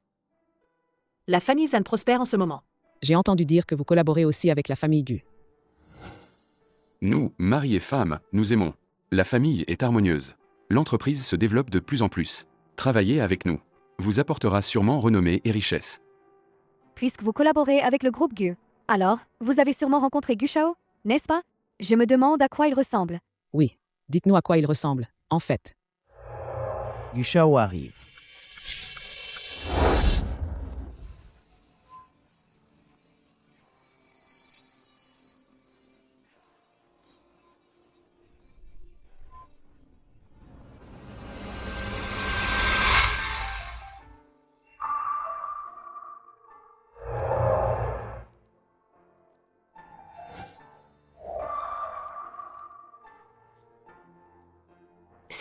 La famille Zhang prospère en ce moment. J'ai entendu dire que vous collaborez aussi avec la famille Gu. Nous, mari et femme, nous aimons. La famille est harmonieuse. L'entreprise se développe de plus en plus. Travailler avec nous vous apportera sûrement renommée et richesse. Puisque vous collaborez avec le groupe Gu. Alors, vous avez sûrement rencontré Gu Shao, n'est-ce pas? Je me demande à quoi il ressemble. Oui, dites-nous à quoi il ressemble, en fait. Gu Shao arrive.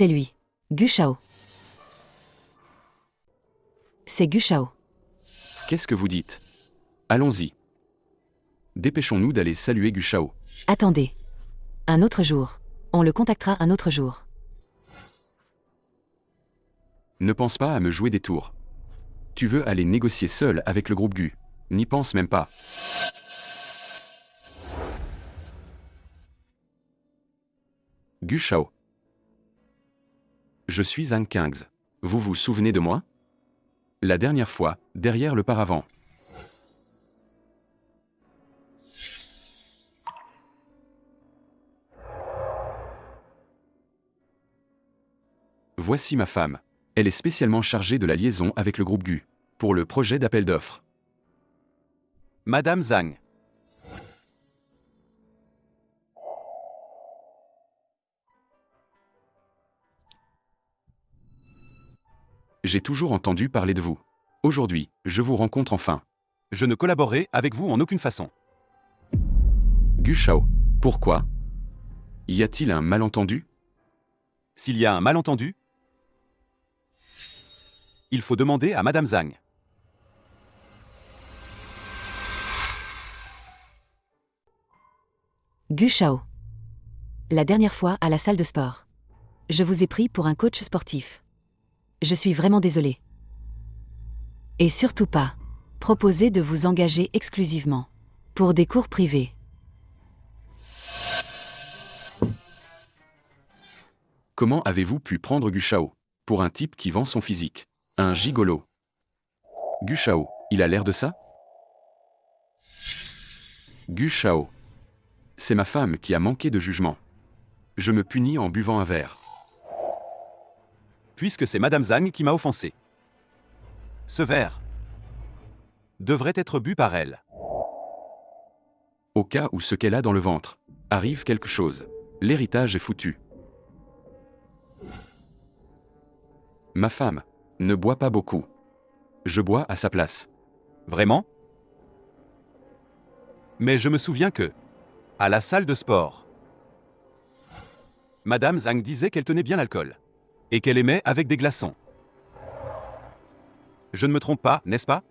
C'est lui. Gu Shao. C'est Gu Shao. Qu'est-ce que vous dites? Allons-y. Dépêchons-nous d'aller saluer Gu Shao. Attendez. Un autre jour. On le contactera un autre jour. Ne pense pas à me jouer des tours. Tu veux aller négocier seul avec le groupe Gu. N'y pense même pas. Gu Shao. Je suis Zhang Kingz. Vous vous souvenez de moi? La dernière fois, derrière le paravent. Voici ma femme. Elle est spécialement chargée de la liaison avec le groupe GU, pour le projet d'appel d'offres. Madame Zhang. J'ai toujours entendu parler de vous. Aujourd'hui, je vous rencontre enfin. Je ne collaborerai avec vous en aucune façon. Gu Shao. Pourquoi? Y a-t-il un malentendu? S'il y a un malentendu, il faut demander à Madame Zhang. Gu Shao. La dernière fois à la salle de sport. Je vous ai pris pour un coach sportif. Je suis vraiment désolée. Et surtout pas proposer de vous engager exclusivement pour des cours privés. Comment avez-vous pu prendre Gu Shao pour un type qui vend son physique? Un gigolo. Gu Shao, il a l'air de ça? Gu Shao. C'est ma femme qui a manqué de jugement. Je me punis en buvant un verre. Puisque c'est Madame Zhang qui m'a offensé. Ce verre devrait être bu par elle. Au cas où ce qu'elle a dans le ventre arrive quelque chose, l'héritage est foutu. Ma femme ne boit pas beaucoup. Je bois à sa place. Vraiment? Mais je me souviens que, à la salle de sport, Madame Zhang disait qu'elle tenait bien l'alcool. Et qu'elle aimait avec des glaçons. Je ne me trompe pas, n'est-ce pas?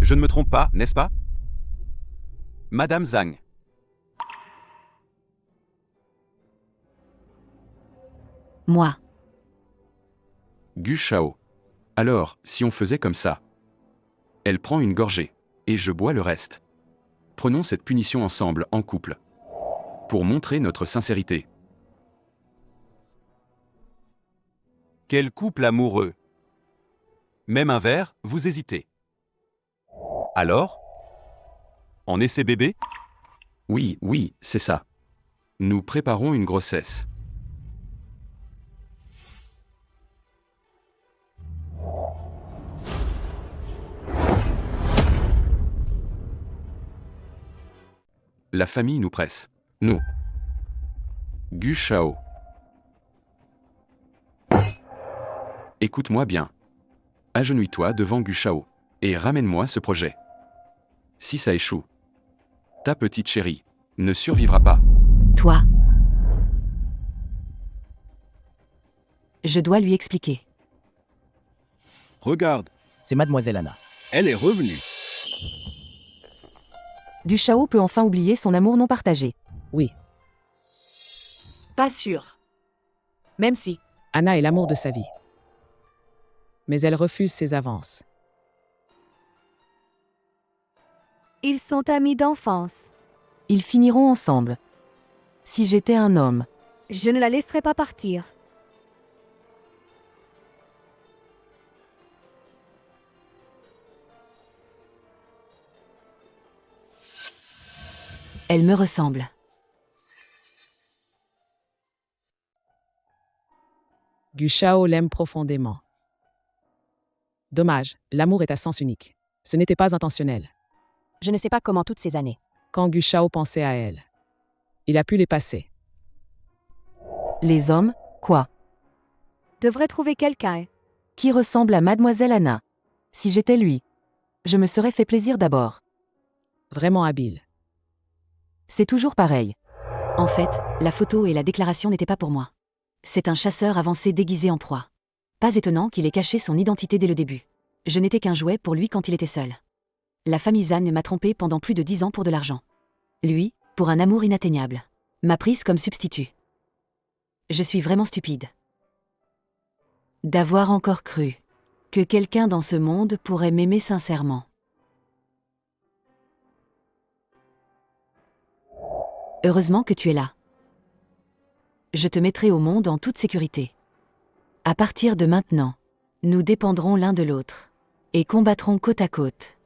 Je ne me trompe pas, n'est-ce pas? Madame Zhang. Moi. Gu Shao. Alors, si on faisait comme ça? Elle prend une gorgée, et je bois le reste. Prenons cette punition ensemble, en couple. Pour montrer notre sincérité. Quel couple amoureux. Même un verre, vous hésitez. Alors? En essai bébé? Oui, oui, c'est ça. Nous préparons une grossesse. La famille nous presse. Nous. Gu Shao. Écoute-moi bien. Agenouille-toi devant Gu Shao et ramène-moi ce projet. Si ça échoue, ta petite chérie ne survivra pas. Toi. Je dois lui expliquer. Regarde, C'est Mademoiselle Anna. elle est revenue. Gu Shao peut enfin oublier son amour non partagé. Oui, Pas sûr. Même si. Anna est l'amour de sa vie. Mais elle refuse ses avances. Ils sont amis d'enfance. Ils finiront ensemble. Si j'étais un homme, Je ne la laisserai pas partir. Elle me ressemble. Gu Shao l'aime profondément. Dommage, l'amour est à sens unique. Ce n'était pas intentionnel. Je ne sais pas comment toutes ces années. Quand Gu Shao pensait à elle, il a pu les passer. les hommes, quoi? Devrais trouver quelqu'un. Qui ressemble à Mademoiselle Anna. Si j'étais lui, je me serais fait plaisir d'abord. Vraiment habile. C'est toujours pareil. En fait, la photo et la déclaration n'étaient pas pour moi. C'est un chasseur avancé déguisé en proie. Pas étonnant qu'il ait caché son identité dès le début. Je n'étais qu'un jouet pour lui quand il était seul. La famille Zhang m'a trompé pendant plus de 10 ans pour de l'argent. Lui, pour un amour inatteignable, m'a prise comme substitut. Je suis vraiment stupide. D'avoir encore cru que quelqu'un dans ce monde pourrait m'aimer sincèrement. Heureusement que tu es là. Je te mettrai au monde en toute sécurité. À partir de maintenant, nous dépendrons l'un de l'autre et combattrons côte à côte.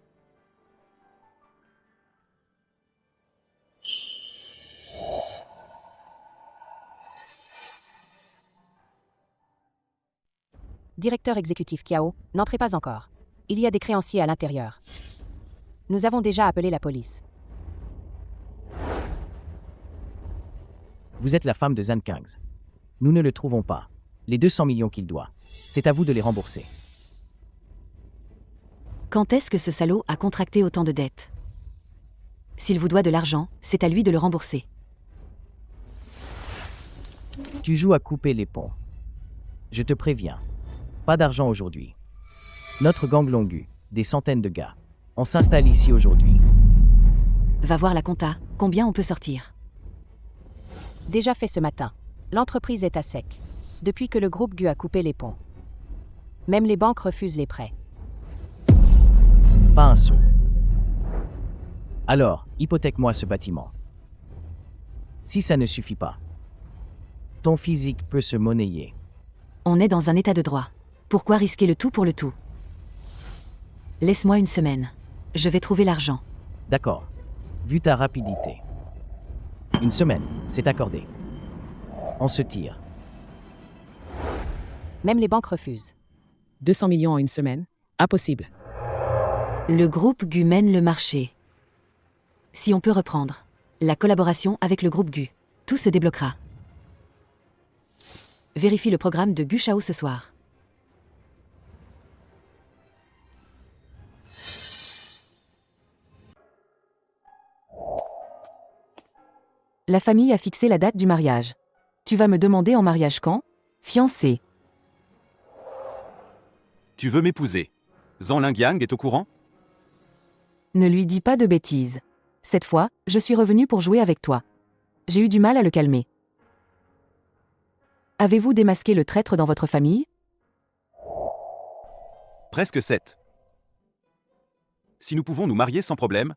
Directeur exécutif Kiao, n'entrez pas encore. Il y a des créanciers à l'intérieur. Nous avons déjà appelé la police. Vous êtes la femme de Zhan Kangs. Nous ne le trouvons pas. Les 200 millions qu'il doit. C'est à vous de les rembourser. Quand est-ce que ce salaud a contracté autant de dettes? S'il vous doit de l'argent, c'est à lui de le rembourser. Tu joues à couper les ponts. Je te préviens. Pas d'argent aujourd'hui. Notre gang Longu, des centaines de gars. On s'installe ici aujourd'hui. Va voir la compta, combien on peut sortir? Déjà fait ce matin. L'entreprise est à sec. Depuis que le groupe Gu a coupé les ponts. Même les banques refusent les prêts. Pas un sou. Alors, hypothèque-moi ce bâtiment. Si ça ne suffit pas, ton physique peut se monnayer. On est dans un état de droit. Pourquoi risquer le tout pour le tout? Laisse-moi une semaine. Je vais trouver l'argent. D'accord. Vu ta rapidité. Une semaine, c'est accordé. On se tire. Même les banques refusent. 200 millions en une semaine? Impossible. Le groupe Gu mène le marché. Si on peut reprendre la collaboration avec le groupe Gu, tout se débloquera. Vérifie le programme de Gu Shao ce soir. La famille a fixé la date du mariage. Tu vas me demander en mariage quand? Fiancé. Tu veux m'épouser? Zhang Lingyang est au courant? Ne lui dis pas de bêtises. Cette fois, je suis revenu pour jouer avec toi. J'ai eu du mal à le calmer. Avez-vous démasqué le traître dans votre famille? Presque 7. Si nous pouvons nous marier sans problème,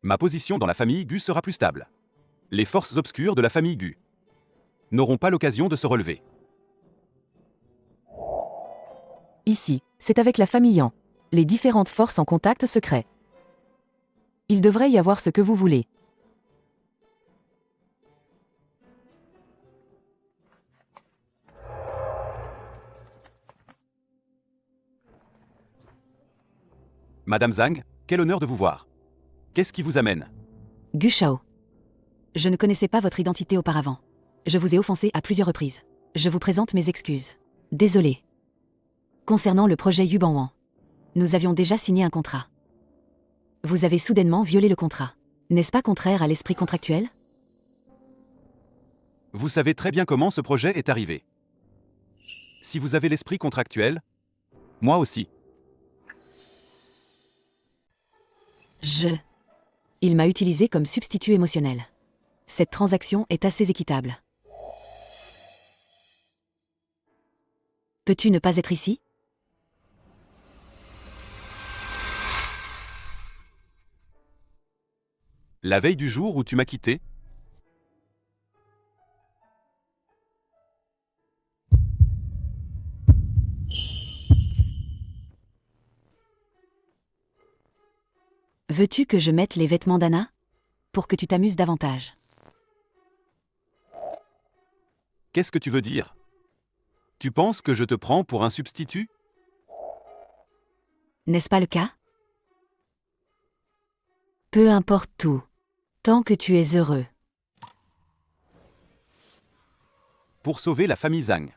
ma position dans la famille Gu sera plus stable. Les forces obscures de la famille Gu n'auront pas l'occasion de se relever. Ici, c'est avec la famille Yan. Les différentes forces en contact secret. Il devrait y avoir ce que vous voulez. Madame Zhang, quel honneur de vous voir. Qu'est-ce qui vous amène? Gu Shao. Je ne connaissais pas votre identité auparavant. Je vous ai offensé à plusieurs reprises. Je vous présente mes excuses. Désolé. Concernant le projet Yubanwan, nous avions déjà signé un contrat. Vous avez soudainement violé le contrat. N'est-ce pas contraire à l'esprit contractuel? Vous savez très bien comment ce projet est arrivé. Si vous avez l'esprit contractuel, moi aussi. Il m'a utilisé comme substitut émotionnel. Cette transaction est assez équitable. Peux-tu ne pas être ici? La veille du jour où tu m'as quitté? Veux-tu que je mette les vêtements d'Anna? Pour que tu t'amuses davantage. Qu'est-ce que tu veux dire? Tu penses que je te prends pour un substitut? N'est-ce pas le cas? Peu importe tout, tant que tu es heureux. Pour sauver la famille Zhang.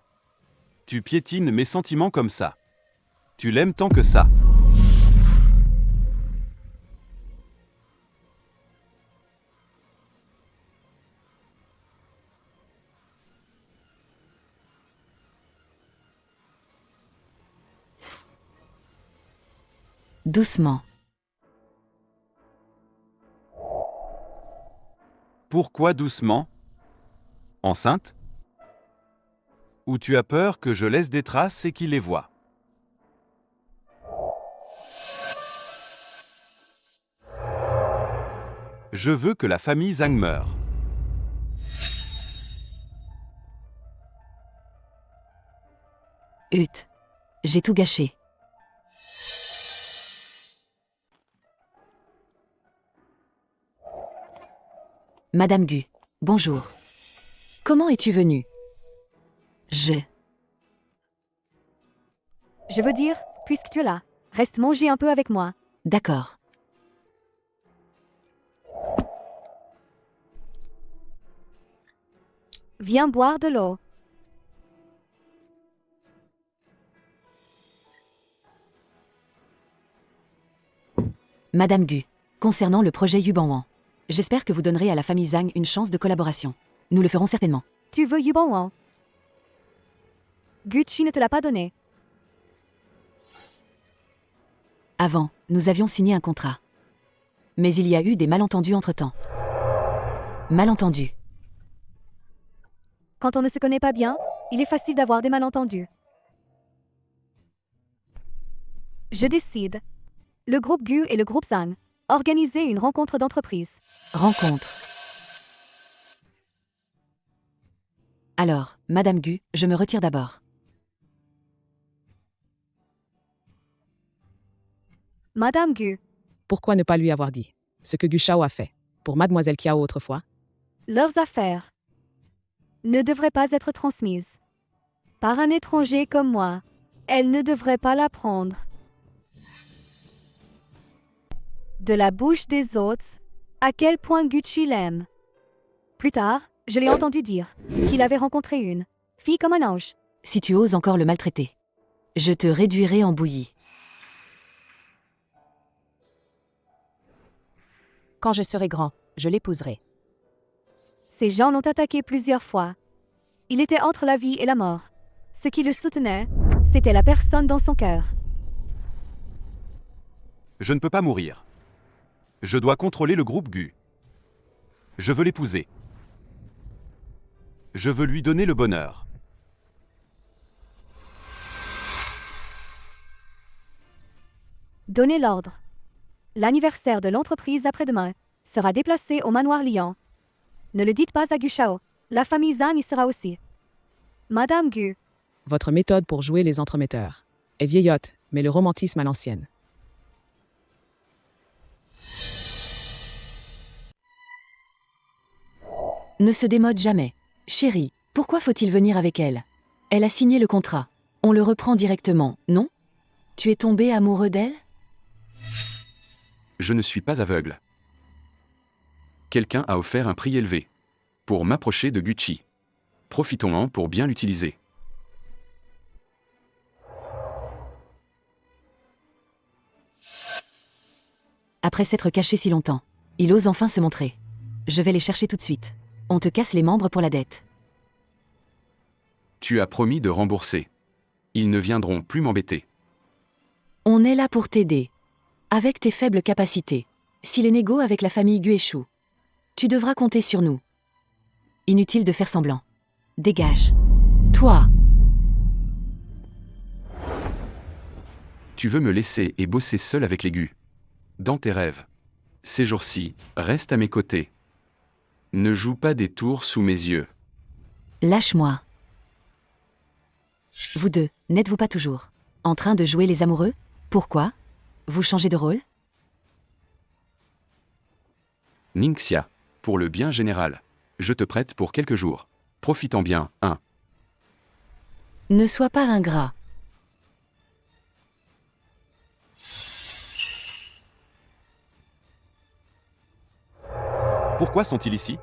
Tu piétines mes sentiments comme ça. Tu l'aimes tant que ça. Doucement. Pourquoi doucement? Enceinte? Ou tu as peur que je laisse des traces et qu'il les voie? Je veux que la famille Zhang meure. Hut. J'ai tout gâché. Madame Gu, bonjour. Comment es-tu venue? Je veux dire, puisque tu es là, reste manger un peu avec moi. D'accord. Viens boire de l'eau. Madame Gu, concernant le projet Yubanwan, j'espère que vous donnerez à la famille Zhang une chance de collaboration. Nous le ferons certainement. Tu veux Yubanwan? Gucci ne te l'a pas donné. Avant, nous avions signé un contrat. Mais il y a eu des malentendus entre-temps. Malentendus. Quand on ne se connaît pas bien, il est facile d'avoir des malentendus. Je décide. Le groupe Gu et le groupe Zhang. Organiser une rencontre d'entreprise. Rencontre. Alors, Madame Gu, je me retire d'abord. Madame Gu, Pourquoi ne pas lui avoir dit ce que Gu Shao a fait pour Mademoiselle Kiao autrefois? leurs affaires ne devraient pas être transmises par un étranger comme moi. Elle ne devrait pas l'apprendre de la bouche des autres à quel point Gucci l'aime. Plus tard, je l'ai entendu dire qu'il avait rencontré une fille comme un ange. Si tu oses encore le maltraiter, je te réduirai en bouillie. Quand je serai grand, je l'épouserai. Ces gens l'ont attaqué plusieurs fois. Il était entre la vie et la mort. Ce qui le soutenait, c'était la personne dans son cœur. Je ne peux pas mourir. Je dois contrôler le groupe Gu. Je veux l'épouser. Je veux lui donner le bonheur. Donnez l'ordre. L'anniversaire de l'entreprise après-demain sera déplacé au manoir Lyon. Ne le dites pas à Gu Shao. La famille Zhang y sera aussi. Madame Gu, Votre méthode pour jouer les entremetteurs est vieillotte, mais le romantisme à l'ancienne. Ne se démode jamais. Chérie, pourquoi faut-il venir avec elle? Elle a signé le contrat. On le reprend directement, non? Tu es tombé amoureux d'elle? Je ne suis pas aveugle. Quelqu'un a offert un prix élevé pour m'approcher de Gucci. Profitons-en pour bien l'utiliser. Après s'être caché si longtemps, il ose enfin se montrer. Je vais les chercher tout de suite. On te casse les membres pour la dette. Tu as promis de rembourser. Ils ne viendront plus m'embêter. On est là pour t'aider. Avec tes faibles capacités, si les négos avec la famille Gu échouent, tu devras compter sur nous. Inutile de faire semblant. Dégage. Toi, Tu veux me laisser et bosser seul avec les Gu. Dans tes rêves. Ces jours-ci, reste à mes côtés. Ne joue pas des tours sous mes yeux. Lâche-moi. Vous deux, n'êtes-vous pas toujours en train de jouer les amoureux? Pourquoi? Vous changez de rôle? Ningxia, pour le bien général. Je te prête pour quelques jours. Profitant bien, hein. ne sois pas ingrat. Pourquoi sont-ils ici?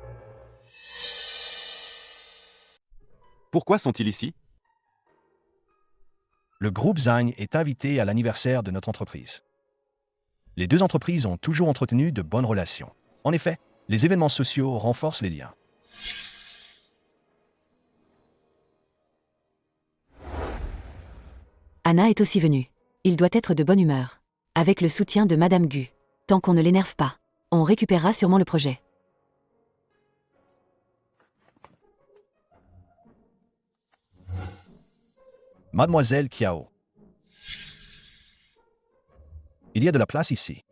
Pourquoi sont-ils ici? Le groupe Zhang est invité à l'anniversaire de notre entreprise. Les deux entreprises ont toujours entretenu de bonnes relations. En effet, les événements sociaux renforcent les liens. Anna est aussi venue. Il doit être de bonne humeur. Avec le soutien de Madame Gu. Tant qu'on ne l'énerve pas, on récupérera sûrement le projet. Mademoiselle Kiao. Il y a de la place ici.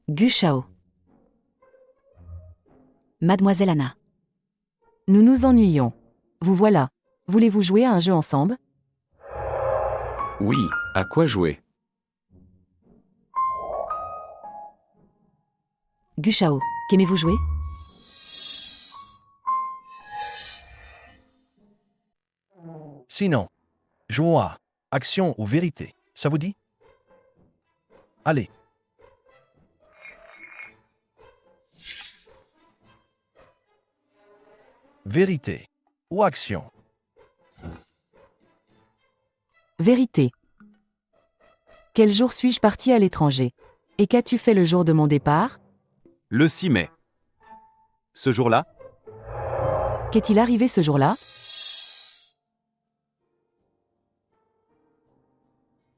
Gu Shao. Mademoiselle Anna. Nous nous ennuyons. Vous voilà. Voulez-vous jouer à un jeu ensemble? Oui, à quoi jouer? Gushao, qu'aimez-vous jouer? Sinon, jouons à action ou vérité. Ça vous dit? Allez. Vérité ou action? Vérité. Quel jour suis-je parti à l'étranger? Et qu'as-tu fait le jour de mon départ? Le 6 mai. Ce jour-là, Qu'est-il arrivé ce jour-là?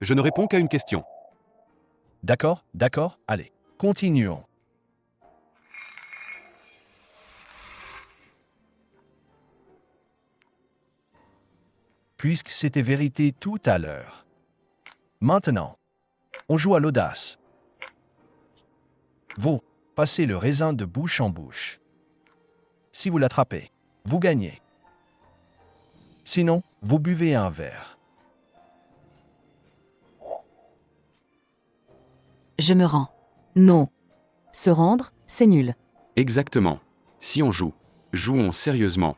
je ne réponds qu'à une question. D'accord, d'accord, allez. Continuons. Puisque c'était vérité tout à l'heure. Maintenant, on joue à l'audace. Vous passez le raisin de bouche en bouche. Si vous l'attrapez, vous gagnez. Sinon, vous buvez un verre. Je me rends. Non. Se rendre, c'est nul. Exactement. Si on joue, jouons sérieusement.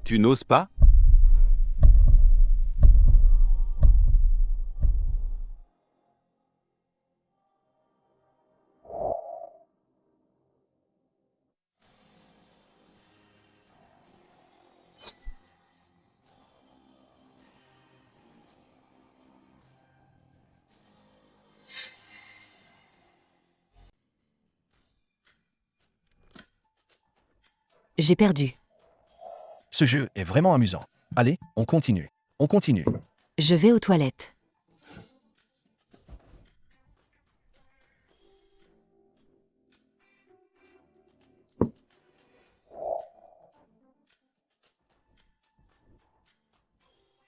Tu n'oses pas? J'ai perdu. Ce jeu est vraiment amusant. Allez, on continue. On continue. Je vais aux toilettes.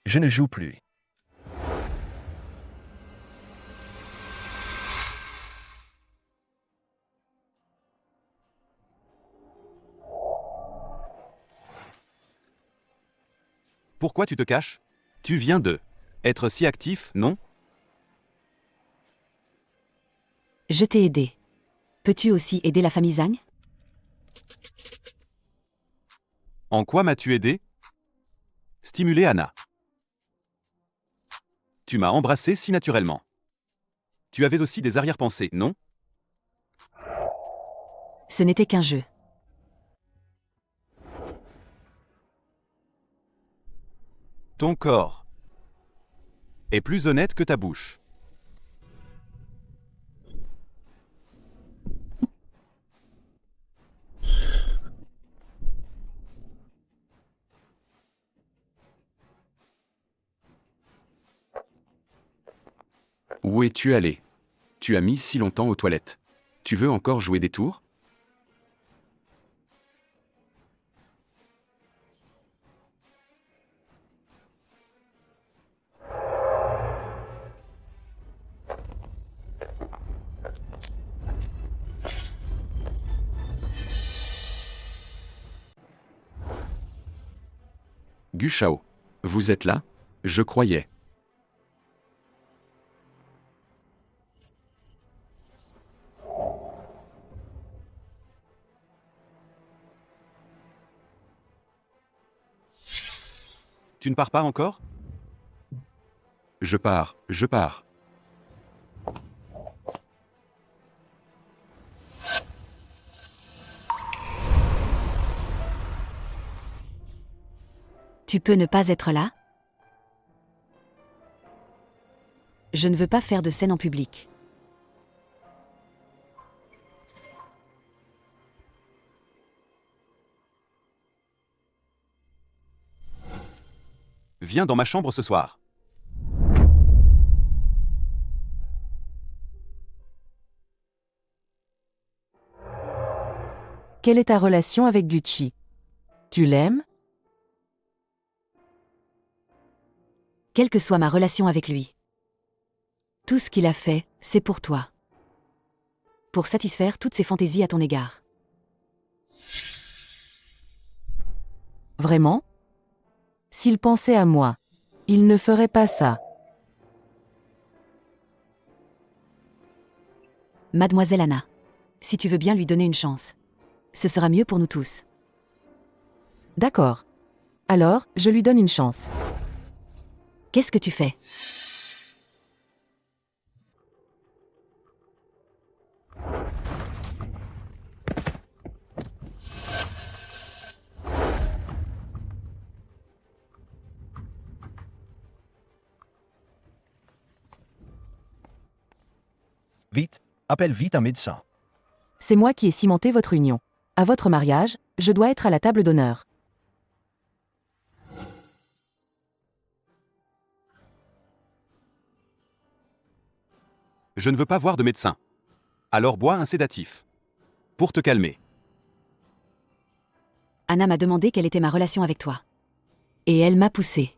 Je ne joue plus. Pourquoi tu te caches? Tu viens de être si actif, non? Je t'ai aidé. Peux-tu aussi aider la famille Zhang? En quoi m'as-tu aidé? Stimuler Anna. Tu m'as embrassé si naturellement. Tu avais aussi des arrière-pensées, non? Ce n'était qu'un jeu. Ton corps est plus honnête que ta bouche. Où es-tu allé? Tu as mis si longtemps aux toilettes. Tu veux encore jouer des tours? Gushao, vous êtes là? Je croyais. Tu ne pars pas encore? Je pars, je pars. Tu peux ne pas être là? Je ne veux pas faire de scène en public. Viens dans ma chambre ce soir. Quelle est ta relation avec Gucci? Tu l'aimes? Quelle que soit ma relation avec lui. Tout ce qu'il a fait, c'est pour toi. Pour satisfaire toutes ses fantaisies à ton égard. Vraiment? S'il pensait à moi, il ne ferait pas ça. Mademoiselle Anna, si tu veux bien lui donner une chance. Ce sera mieux pour nous tous. D'accord. Alors, je lui donne une chance. Qu'est-ce que tu fais? Vite, appelle vite un médecin. C'est moi qui ai cimenté votre union. À votre mariage, je dois être à la table d'honneur. Je ne veux pas voir de médecin. Alors bois un sédatif. Pour te calmer. Anna m'a demandé quelle était ma relation avec toi. Et elle m'a poussé.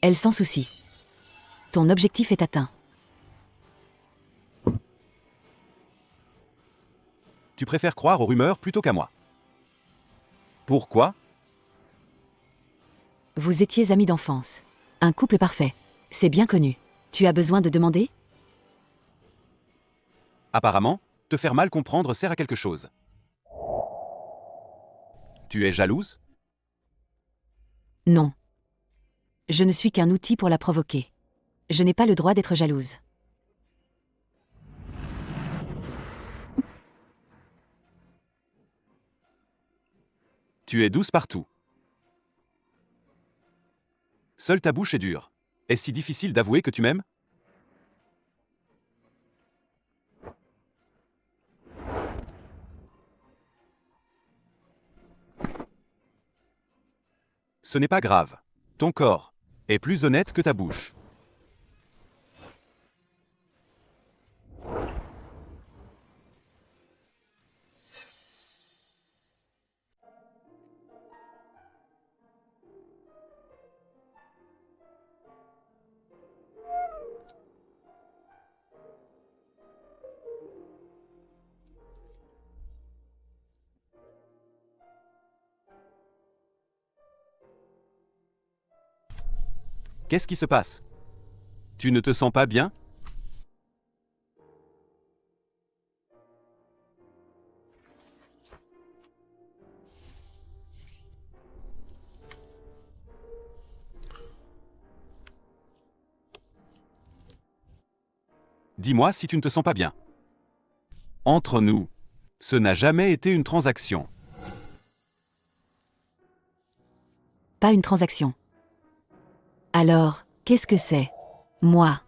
Elle s'en soucie. Ton objectif est atteint. Tu préfères croire aux rumeurs plutôt qu'à moi. Pourquoi? Vous étiez amis d'enfance. Un couple parfait. C'est bien connu. Tu as besoin de demander? Apparemment, te faire mal comprendre sert à quelque chose. Tu es jalouse? Non. Je ne suis qu'un outil pour la provoquer. Je n'ai pas le droit d'être jalouse. Tu es douce partout. Seule ta bouche est dure. Est-ce si difficile d'avouer que tu m'aimes? Ce n'est pas grave. Ton corps est plus honnête que ta bouche. Qu'est-ce qui se passe? Tu ne te sens pas bien? Dis-moi si tu ne te sens pas bien. Entre nous, ce n'a jamais été une transaction. Pas une transaction. Alors, qu'est-ce que c'est? Moi.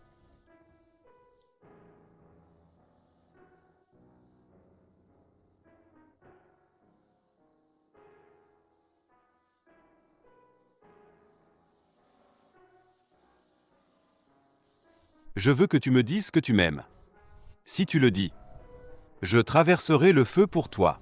Je veux que tu me dises que tu m'aimes. Si tu le dis, je traverserai le feu pour toi.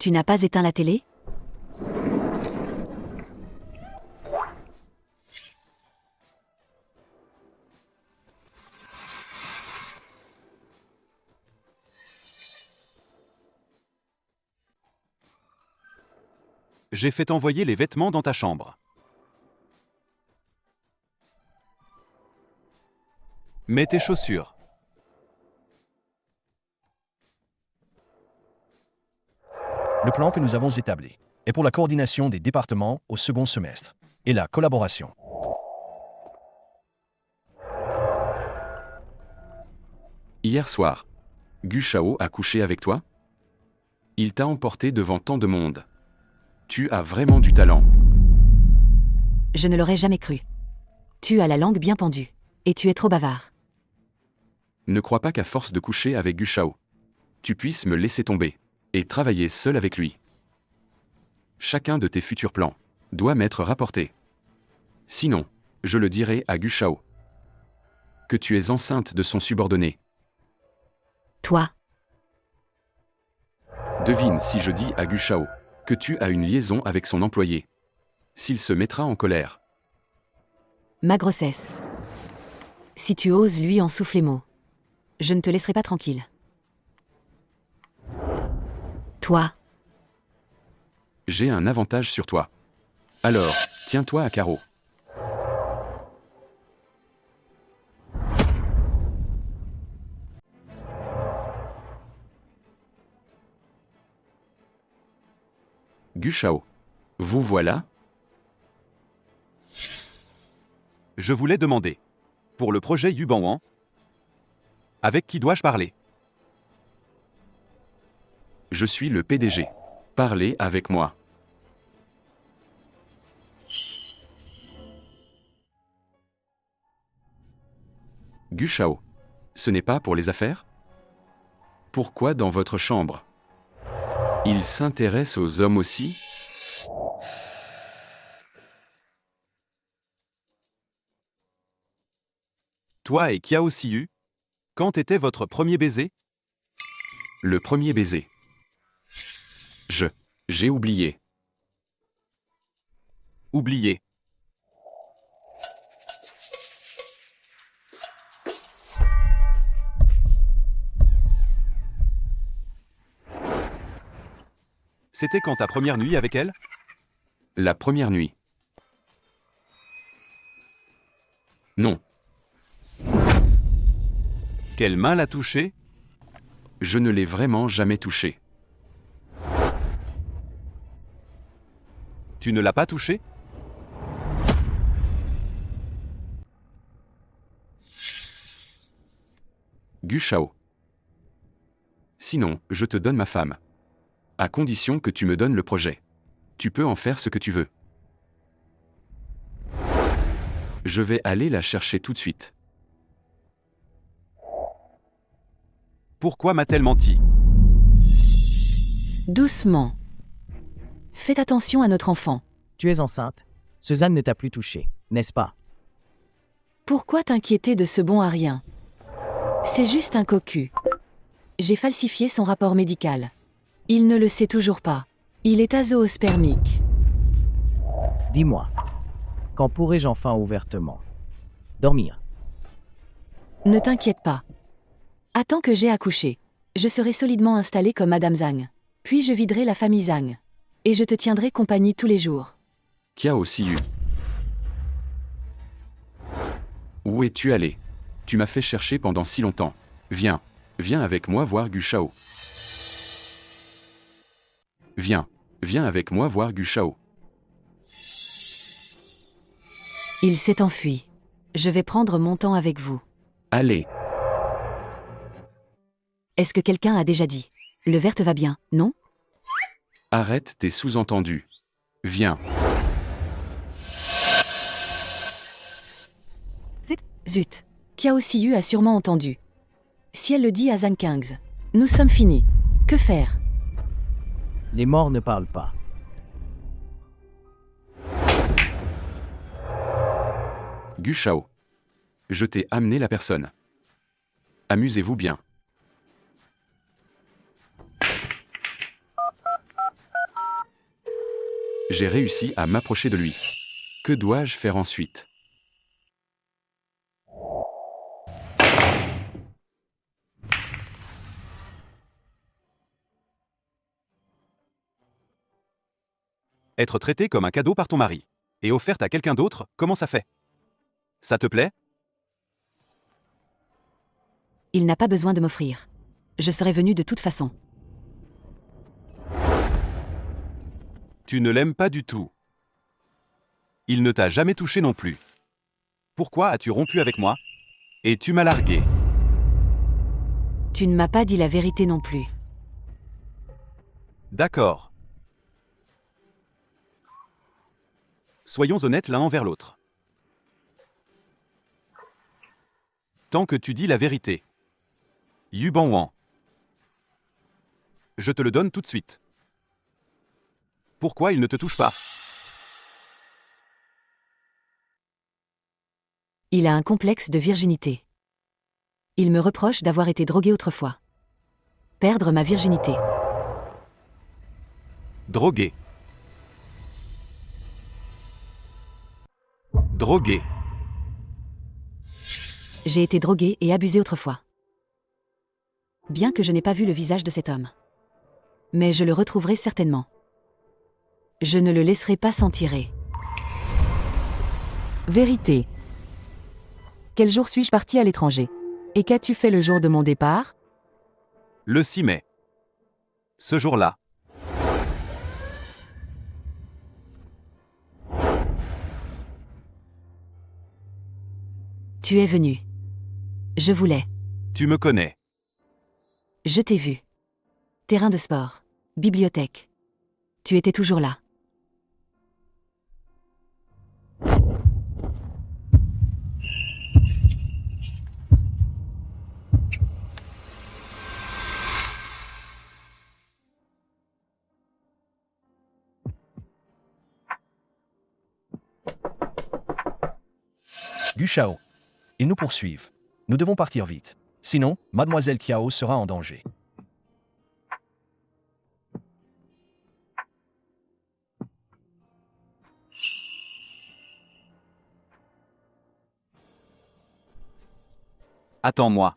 Tu n'as pas éteint la télé? J'ai fait envoyer les vêtements dans ta chambre. Mets tes chaussures. Le plan que nous avons établi est pour la coordination des départements au second semestre et la collaboration. Hier soir, Gu Shao a couché avec toi? Il t'a emporté devant tant de monde. Tu as vraiment du talent. Je ne l'aurais jamais cru. Tu as la langue bien pendue. Et tu es trop bavard. Ne crois pas qu'à force de coucher avec Gu Shao, tu puisses me laisser tomber et travailler seul avec lui. Chacun de tes futurs plans doit m'être rapporté. Sinon, je le dirai à Gu Shao que tu es enceinte de son subordonné. Toi. Devine si je dis à Gu Shao que tu as une liaison avec son employé. S'il se mettra en colère. Ma grossesse. Si tu oses lui en souffler mot, je ne te laisserai pas tranquille. Toi, J'ai un avantage sur toi. Alors, tiens-toi à carreau. Gu Shao. Vous voilà? Je voulais demander. Pour le projet Yubanwan, avec qui dois-je parler? Je suis le PDG. Parlez avec moi. Gu Shao. Ce n'est pas pour les affaires? Pourquoi dans votre chambre? Il s'intéresse aux hommes aussi? Toi et Kiao Siu, quand était votre premier baiser? Le premier baiser. J'ai oublié. Oublié. C'était quand ta première nuit avec elle? La première nuit. Non. Quelle main l'a touchée? Je ne l'ai vraiment jamais touché. Tu ne l'as pas touchée? Gu Shao. Sinon, je te donne ma femme. À condition que tu me donnes le projet. Tu peux en faire ce que tu veux. Je vais aller la chercher tout de suite. Pourquoi m'a-t-elle menti? Doucement. Faites attention à notre enfant. Tu es enceinte. Suzanne ne t'a plus touché, n'est-ce pas? Pourquoi t'inquiéter de ce bon à rien? C'est juste un cocu. J'ai falsifié son rapport médical. Il ne le sait toujours pas. Il est azoospermique. Dis-moi, quand pourrai-je enfin ouvertement dormir? Ne t'inquiète pas. Attends que j'ai accouché. Je serai solidement installée comme Madame Zhang. Puis je viderai la famille Zhang. Et je te tiendrai compagnie tous les jours. Kiao Siu. Où es-tu allé? Tu m'as fait chercher pendant si longtemps. Viens avec moi voir Gu Shao. Viens avec moi voir Gu Shao. il s'est enfui. Je vais prendre mon temps avec vous. Allez. Est-ce que quelqu'un a déjà dit? Le verre te va bien, non? Arrête tes sous-entendus. Viens. Zut. Kiao Siu a sûrement entendu. Si elle le dit à Zhang King's, nous sommes finis. Que faire? Les morts ne parlent pas. Gu Shao. Je t'ai amené la personne. Amusez-vous bien. J'ai réussi à m'approcher de lui. Que dois-je faire ensuite? Être traité comme un cadeau par ton mari et offerte à quelqu'un d'autre, comment ça fait? Ça te plaît? Il n'a pas besoin de m'offrir. Je serais venu de toute façon. Tu ne l'aimes pas du tout. Il ne t'a jamais touché non plus. Pourquoi as-tu rompu avec moi? Et tu m'as largué. Tu ne m'as pas dit la vérité non plus. D'accord. Soyons honnêtes l'un envers l'autre. Tant que tu dis la vérité. Yubanwan. Je te le donne tout de suite. Pourquoi il ne te touche pas? Il a un complexe de virginité. Il me reproche d'avoir été drogué autrefois. Perdre ma virginité. Drogué. Drogué. J'ai été droguée et abusée autrefois. Bien que je n'ai pas vu le visage de cet homme. Mais je le retrouverai certainement. Je ne le laisserai pas s'en tirer. Vérité. Quel jour suis-je parti à l'étranger? Et qu'as-tu fait le jour de mon départ? Le 6 mai. Ce jour-là. Tu es venu. Je voulais. Tu me connais. Je t'ai vu. Terrain de sport. Bibliothèque. Tu étais toujours là. Gu Shao. Ils nous poursuivent. Nous devons partir vite. Sinon, Mademoiselle Kiao sera en danger. Attends-moi.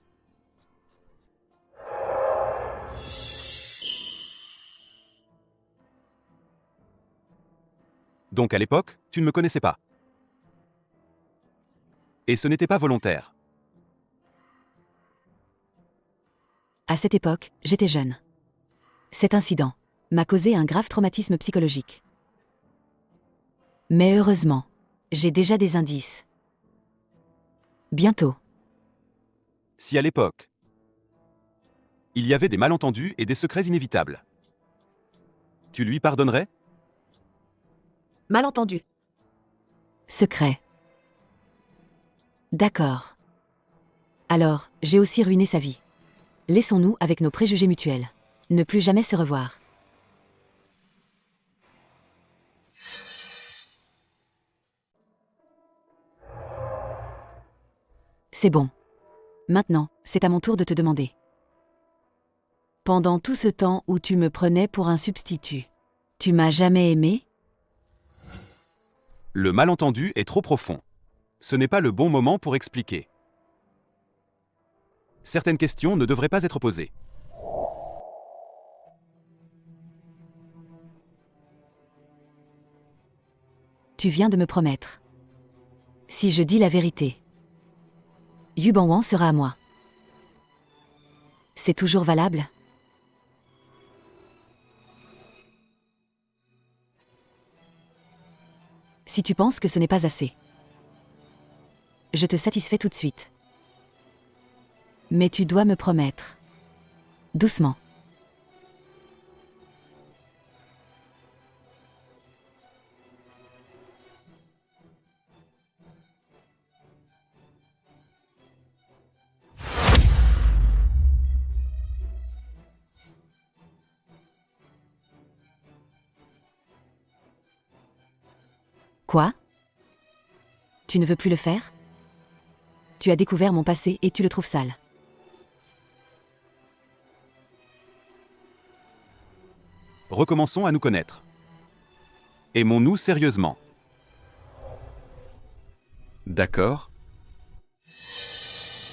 Donc à l'époque, tu ne me connaissais pas. Et ce n'était pas volontaire. À cette époque, j'étais jeune. Cet incident m'a causé un grave traumatisme psychologique. Mais heureusement, j'ai déjà des indices. Bientôt. Si à l'époque, il y avait des malentendus et des secrets inévitables, tu lui pardonnerais? Malentendu. Secret. D'accord. Alors, j'ai aussi ruiné sa vie. Laissons-nous avec nos préjugés mutuels. Ne plus jamais se revoir. C'est bon. Maintenant, c'est à mon tour de te demander. Pendant tout ce temps où tu me prenais pour un substitut, tu m'as jamais aimé? Le malentendu est trop profond. Ce n'est pas le bon moment pour expliquer. Certaines questions ne devraient pas être posées. Tu viens de me promettre. Si je dis la vérité, Yu Banwan sera à moi. C'est toujours valable? Si tu penses que ce n'est pas assez, je te satisfais tout de suite. Mais tu dois me promettre. Doucement. Quoi? Tu ne veux plus le faire? Tu as découvert mon passé et tu le trouves sale. Recommençons à nous connaître. Aimons-nous sérieusement. D'accord.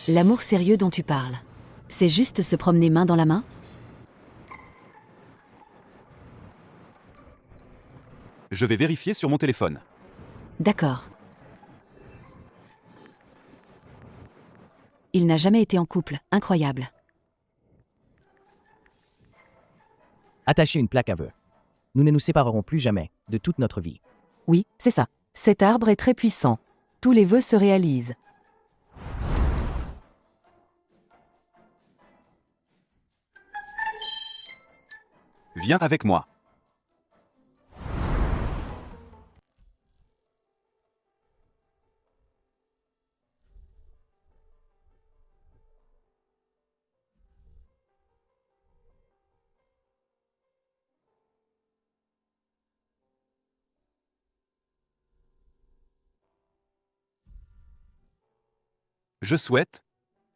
L'amour sérieux dont tu parles, c'est juste se promener main dans la main? Je vais vérifier sur mon téléphone. D'accord. Il n'a jamais été en couple, incroyable. Attachez une plaque à vœux. Nous ne nous séparerons plus jamais, de toute notre vie. Oui, c'est ça. Cet arbre est très puissant. Tous les vœux se réalisent. Viens avec moi. Je souhaite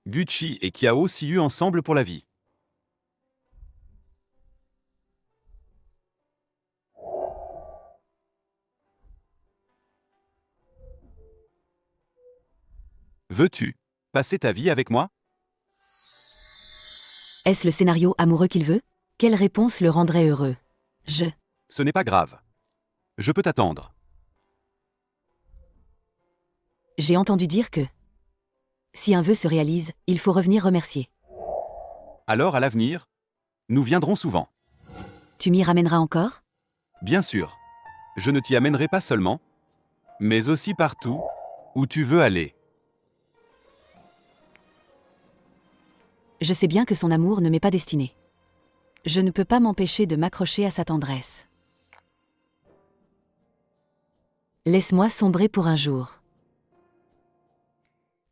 Gucci et Kiao Siu ensemble pour la vie. Veux-tu passer ta vie avec moi? Est-ce le scénario amoureux qu'il veut? Quelle réponse le rendrait heureux? Ce n'est pas grave. Je peux t'attendre. J'ai entendu dire que si un vœu se réalise, il faut revenir remercier. Alors à l'avenir, nous viendrons souvent. Tu m'y ramèneras encore? Bien sûr. Je ne t'y amènerai pas seulement, mais aussi partout où tu veux aller. Je sais bien que son amour ne m'est pas destiné. Je ne peux pas m'empêcher de m'accrocher à sa tendresse. Laisse-moi sombrer pour un jour.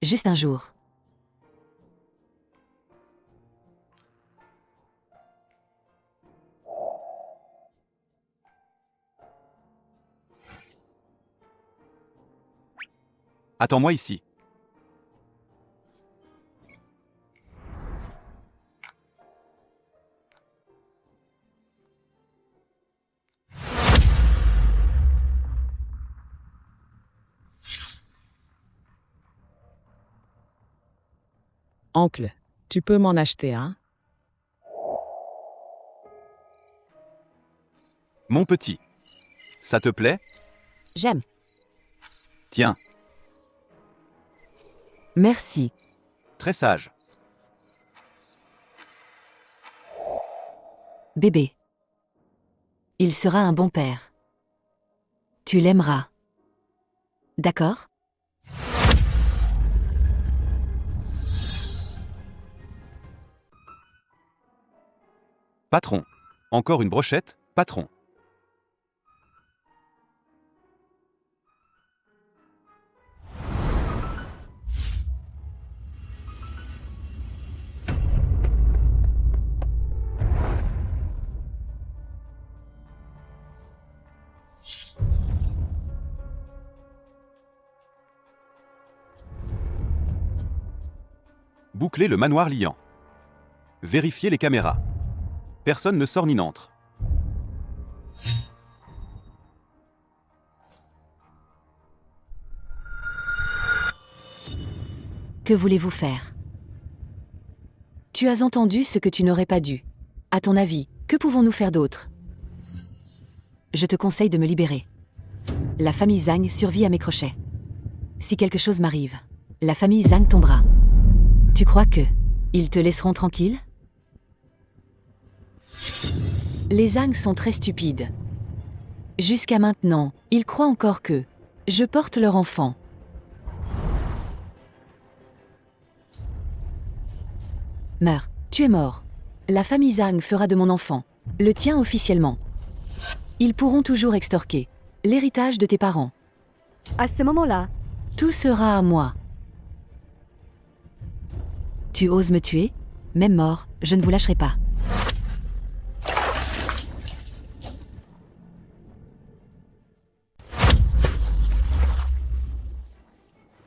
Juste un jour. Attends-moi ici. Oncle, tu peux m'en acheter un? Mon petit. Ça te plaît? J'aime. Tiens, Merci. très sage. Bébé. Il sera un bon père. Tu l'aimeras. D'accord? Patron. Encore une brochette, patron. Boucler le manoir liant. Vérifier les caméras. Personne ne sort ni n'entre. Que voulez-vous faire? Tu as entendu ce que tu n'aurais pas dû. À ton avis, que pouvons-nous faire d'autre? Je te conseille de me libérer. La famille Zhang survit à mes crochets. Si quelque chose m'arrive, la famille Zhang tombera. Tu crois que ils te laisseront tranquille? Les Zhang sont très stupides. Jusqu'à maintenant, ils croient encore que je porte leur enfant. Meurs. Tu es mort. La famille Zhang fera de mon enfant le tien officiellement. Ils pourront toujours extorquer l'héritage de tes parents. À ce moment-là, Tout sera à moi. Tu oses me tuer? Même mort, je ne vous lâcherai pas.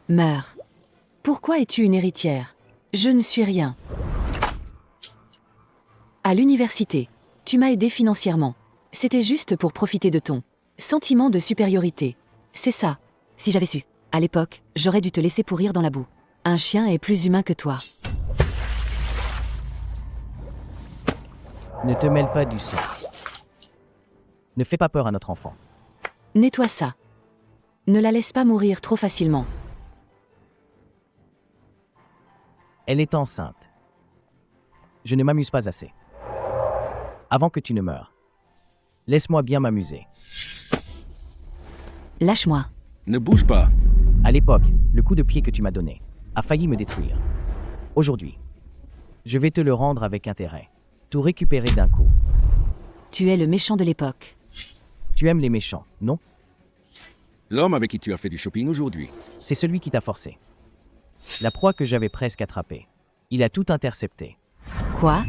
Meurs. Pourquoi es-tu une héritière? Je ne suis rien. À l'université, tu m'as aidé financièrement. C'était juste pour profiter de ton sentiment de supériorité. C'est ça. Si j'avais su, à l'époque, j'aurais dû te laisser pourrir dans la boue. Un chien est plus humain que toi. Ne te mêle pas du sang. Ne fais pas peur à notre enfant. Nettoie ça. Ne la laisse pas mourir trop facilement. Elle est enceinte. Je ne m'amuse pas assez. Avant que tu ne meures, laisse-moi bien m'amuser. Lâche-moi. Ne bouge pas. À l'époque, le coup de pied que tu m'as donné a failli me détruire. Aujourd'hui, je vais te le rendre avec intérêt. Tout récupérer d'un coup. Tu es le méchant de l'époque. Tu aimes les méchants, non? L'homme avec qui tu as fait du shopping aujourd'hui. C'est celui qui t'a forcé. La proie que j'avais presque attrapée. Il a tout intercepté. Quoi?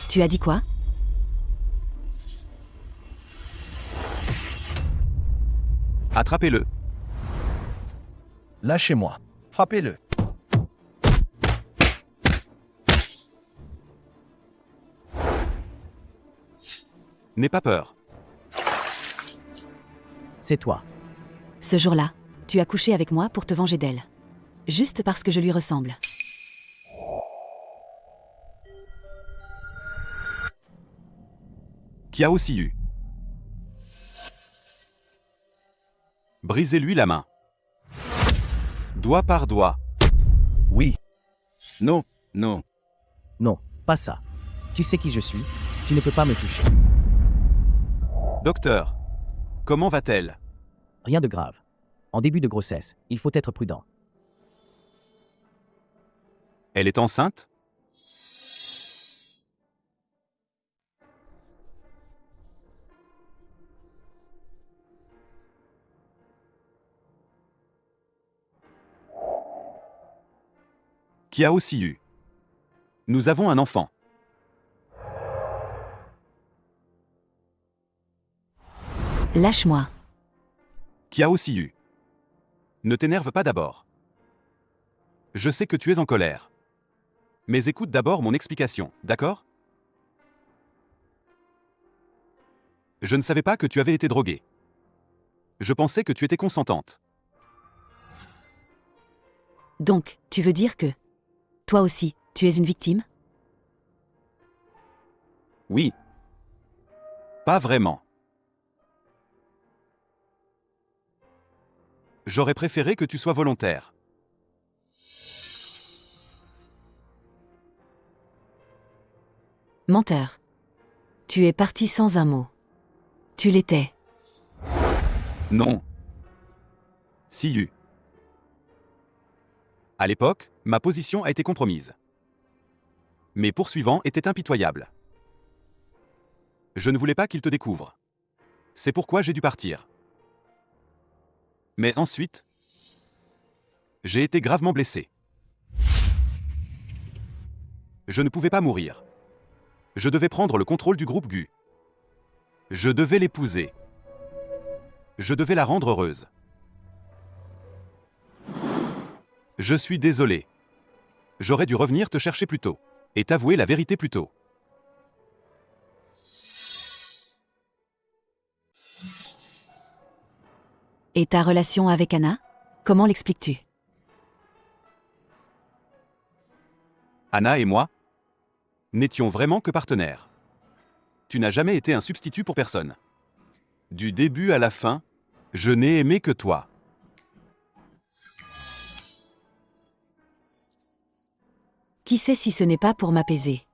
Tu as dit quoi? Attrapez-le. Lâchez-moi. Frappez-le. N'aie pas peur. C'est toi. Ce jour-là, tu as couché avec moi pour te venger d'elle. Juste parce que je lui ressemble. Qui a aussi eu. Brisez-lui la main. Doigt par doigt. Oui. Non, non. Non, pas ça. Tu sais qui je suis. Tu ne peux pas me toucher. Docteur, comment va-t-elle? Rien de grave. En début de grossesse, il faut être prudent. Elle est enceinte? Qui a aussi eu. Nous avons un enfant. Lâche-moi. Qui a aussi eu. Ne t'énerve pas d'abord. Je sais que tu es en colère. Mais écoute d'abord mon explication, d'accord? Je ne savais pas que tu avais été droguée. Je pensais que tu étais consentante. Donc, tu veux dire que... Toi aussi, tu es une victime? Oui. Pas vraiment. J'aurais préféré que tu sois volontaire. Menteur. Tu es parti sans un mot. Tu l'étais. Non. Si eu. À l'époque, ma position a été compromise. Mes poursuivants étaient impitoyables. Je ne voulais pas qu'ils te découvrent. C'est pourquoi j'ai dû partir. Mais ensuite, j'ai été gravement blessé. Je ne pouvais pas mourir. Je devais prendre le contrôle du groupe GU. Je devais l'épouser. Je devais la rendre heureuse. Je suis désolé. J'aurais dû revenir te chercher plus tôt et t'avouer la vérité plus tôt. Et ta relation avec Anna? Comment l'expliques-tu? Anna et moi n'étions vraiment que partenaires. Tu n'as jamais été un substitut pour personne. Du début à la fin, je n'ai aimé que toi. Qui sait si ce n'est pas pour m'apaiser?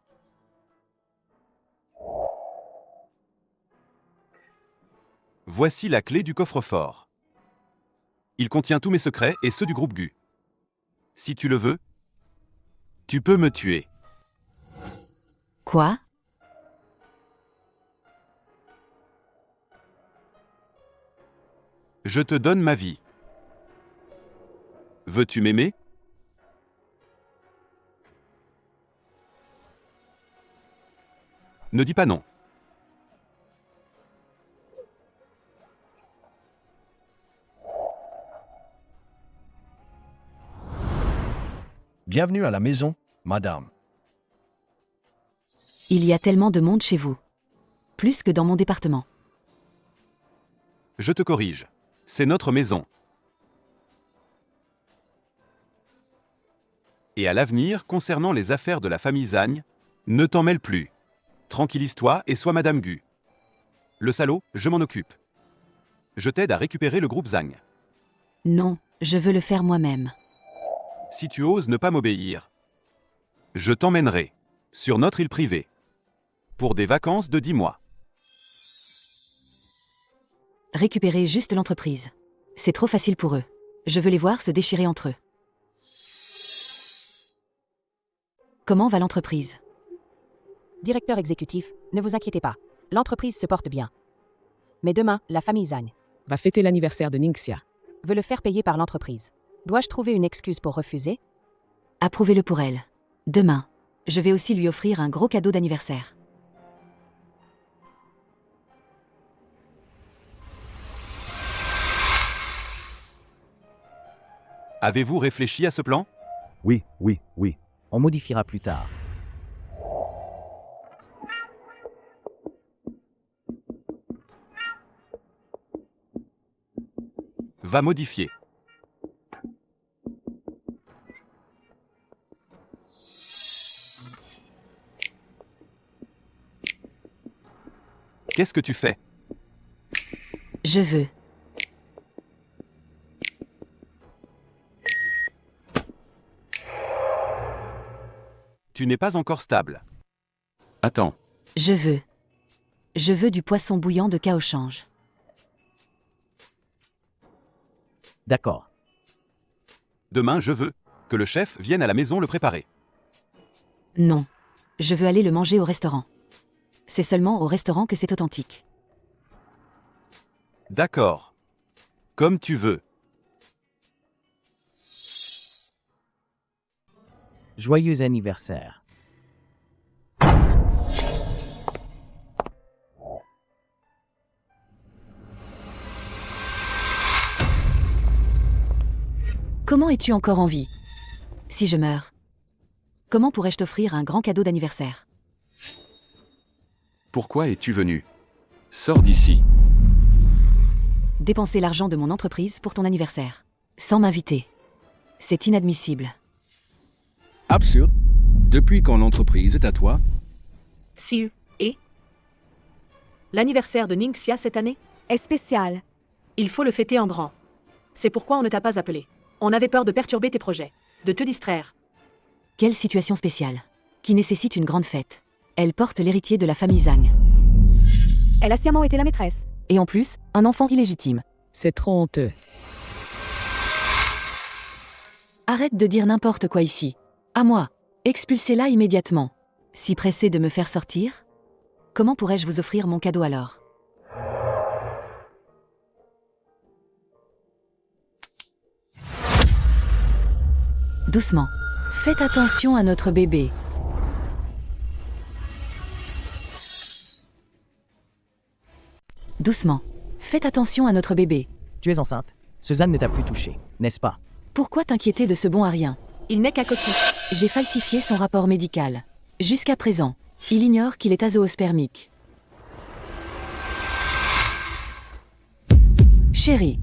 Voici la clé du coffre-fort. Il contient tous mes secrets et ceux du groupe GU. Si tu le veux, tu peux me tuer. Quoi? Je te donne ma vie. Veux-tu m'aimer? Ne dis pas non. Bienvenue à la maison, madame. Il y a tellement de monde chez vous. Plus que dans mon département. Je te corrige. C'est notre maison. Et à l'avenir, concernant les affaires de la famille Zagne, ne t'en mêle plus. Tranquillise-toi et sois Madame GU. Le salaud, je m'en occupe. Je t'aide à récupérer le groupe Zagne. Non, je veux le faire moi-même. Si tu oses ne pas m'obéir, je t'emmènerai sur notre île privée pour des vacances de 10 mois. Récupérer juste l'entreprise. C'est trop facile pour eux. Je veux les voir se déchirer entre eux. Comment va l'entreprise? Directeur exécutif, ne vous inquiétez pas. L'entreprise se porte bien. Mais demain, la famille Zagne Va fêter l'anniversaire de Ningxia. veut le faire payer par l'entreprise. Dois-je trouver une excuse pour refuser? Approuvez-le pour elle. Demain, je vais aussi lui offrir un gros cadeau d'anniversaire. Avez-vous réfléchi à ce plan? Oui, oui, oui. On modifiera plus tard. Va modifier. Qu'est-ce que tu fais? Je veux. Tu n'es pas encore stable. Attends. Je veux. Je veux du poisson bouillant de cas au change. D'accord. Demain, je veux que le chef vienne à la maison le préparer. Non. Je veux aller le manger au restaurant. C'est seulement au restaurant que c'est authentique. D'accord. Comme tu veux. Joyeux anniversaire. Comment es-tu encore en vie? Si je meurs, comment pourrais-je t'offrir un grand cadeau d'anniversaire? Pourquoi es-tu venu? Sors d'ici. Dépenser l'argent de mon entreprise pour ton anniversaire. Sans m'inviter. C'est inadmissible. Absurde. Depuis quand l'entreprise est à toi? Siu, et l'anniversaire de Ningxia cette année Est spécial. Il faut le fêter en grand. C'est pourquoi on ne t'a pas appelé. On avait peur de perturber tes projets, de te distraire. Quelle situation spéciale, qui nécessite une grande fête. Elle porte l'héritier de la famille Zhang. Elle a sciemment été la maîtresse. Et en plus, un enfant illégitime. C'est trop honteux. Arrête de dire n'importe quoi ici. À moi. Expulsez-la immédiatement. Si pressé de me faire sortir, comment pourrais-je vous offrir mon cadeau alors? Doucement. Faites attention à notre bébé. Doucement. Faites attention à notre bébé. Tu es enceinte. Suzanne ne t'a plus touché, n'est-ce pas? Pourquoi t'inquiéter de ce bon à rien? Il n'est qu'un coquille. J'ai falsifié son rapport médical. Jusqu'à présent, il ignore qu'il est azoospermique. Chérie.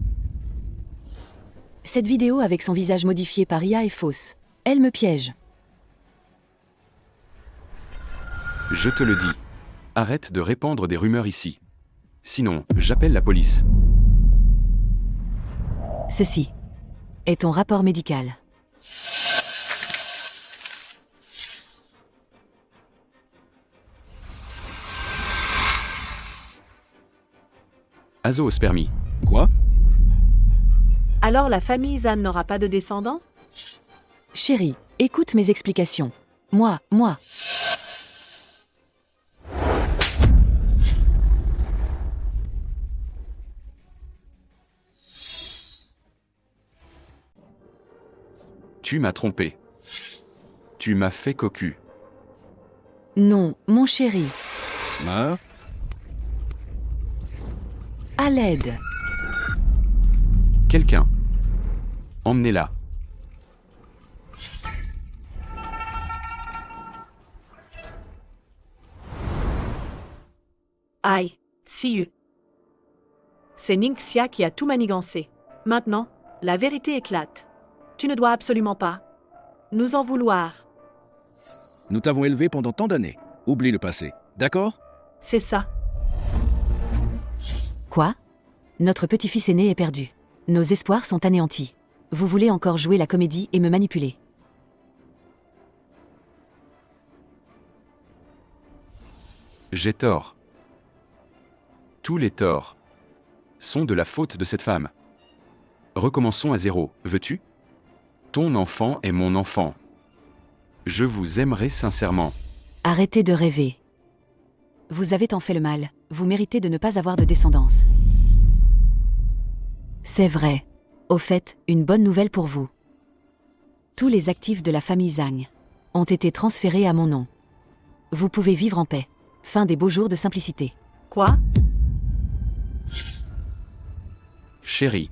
Cette vidéo avec son visage modifié par IA est fausse. Elle me piège. Je te le dis. Arrête de répandre des rumeurs ici. Sinon, j'appelle la police. Ceci est ton rapport médical. Azoospermie. Quoi? Alors la famille Zhan n'aura pas de descendants? Chérie, écoute mes explications. Moi. Tu m'as trompé. Tu m'as fait cocu. Non, mon chéri. Meurs? À l'aide. Quelqu'un. Emmenez-la. Aïe, Siu. C'est Ningxia qui a tout manigancé. Maintenant, la vérité éclate. Tu ne dois absolument pas nous en vouloir. Nous t'avons élevé pendant tant d'années. Oublie le passé. D'accord? C'est ça. Quoi? Notre petit-fils aîné est perdu. Nos espoirs sont anéantis. Vous voulez encore jouer la comédie et me manipuler? J'ai tort. Tous les torts sont de la faute de cette femme. Recommençons à zéro, veux-tu? Ton enfant est mon enfant. Je vous aimerai sincèrement. Arrêtez de rêver. Vous avez tant fait le mal, vous méritez de ne pas avoir de descendance. C'est vrai. Au fait, une bonne nouvelle pour vous. Tous les actifs de la famille Zhang ont été transférés à mon nom. Vous pouvez vivre en paix. Fin des beaux jours de simplicité. Quoi? Chérie.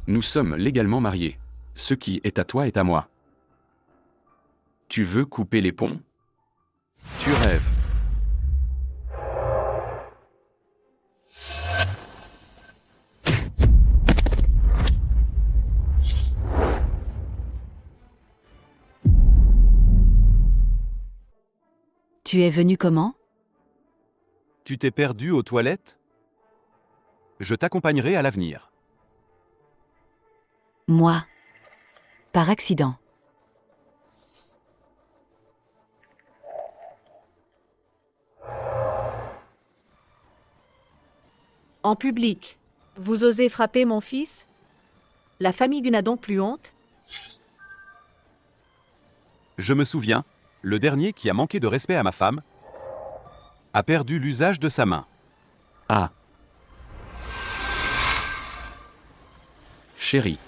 Nous sommes légalement mariés. Ce qui est à toi est à moi. Tu veux couper les ponts? Tu rêves. Tu es venu comment? Tu t'es perdu aux toilettes? Je t'accompagnerai à l'avenir. Moi. Par accident. En public, vous osez frapper mon fils? La famille Gu n'a donc plus honte? Je me souviens, le dernier qui a manqué de respect à ma femme a perdu l'usage de sa main. Ah. Chérie.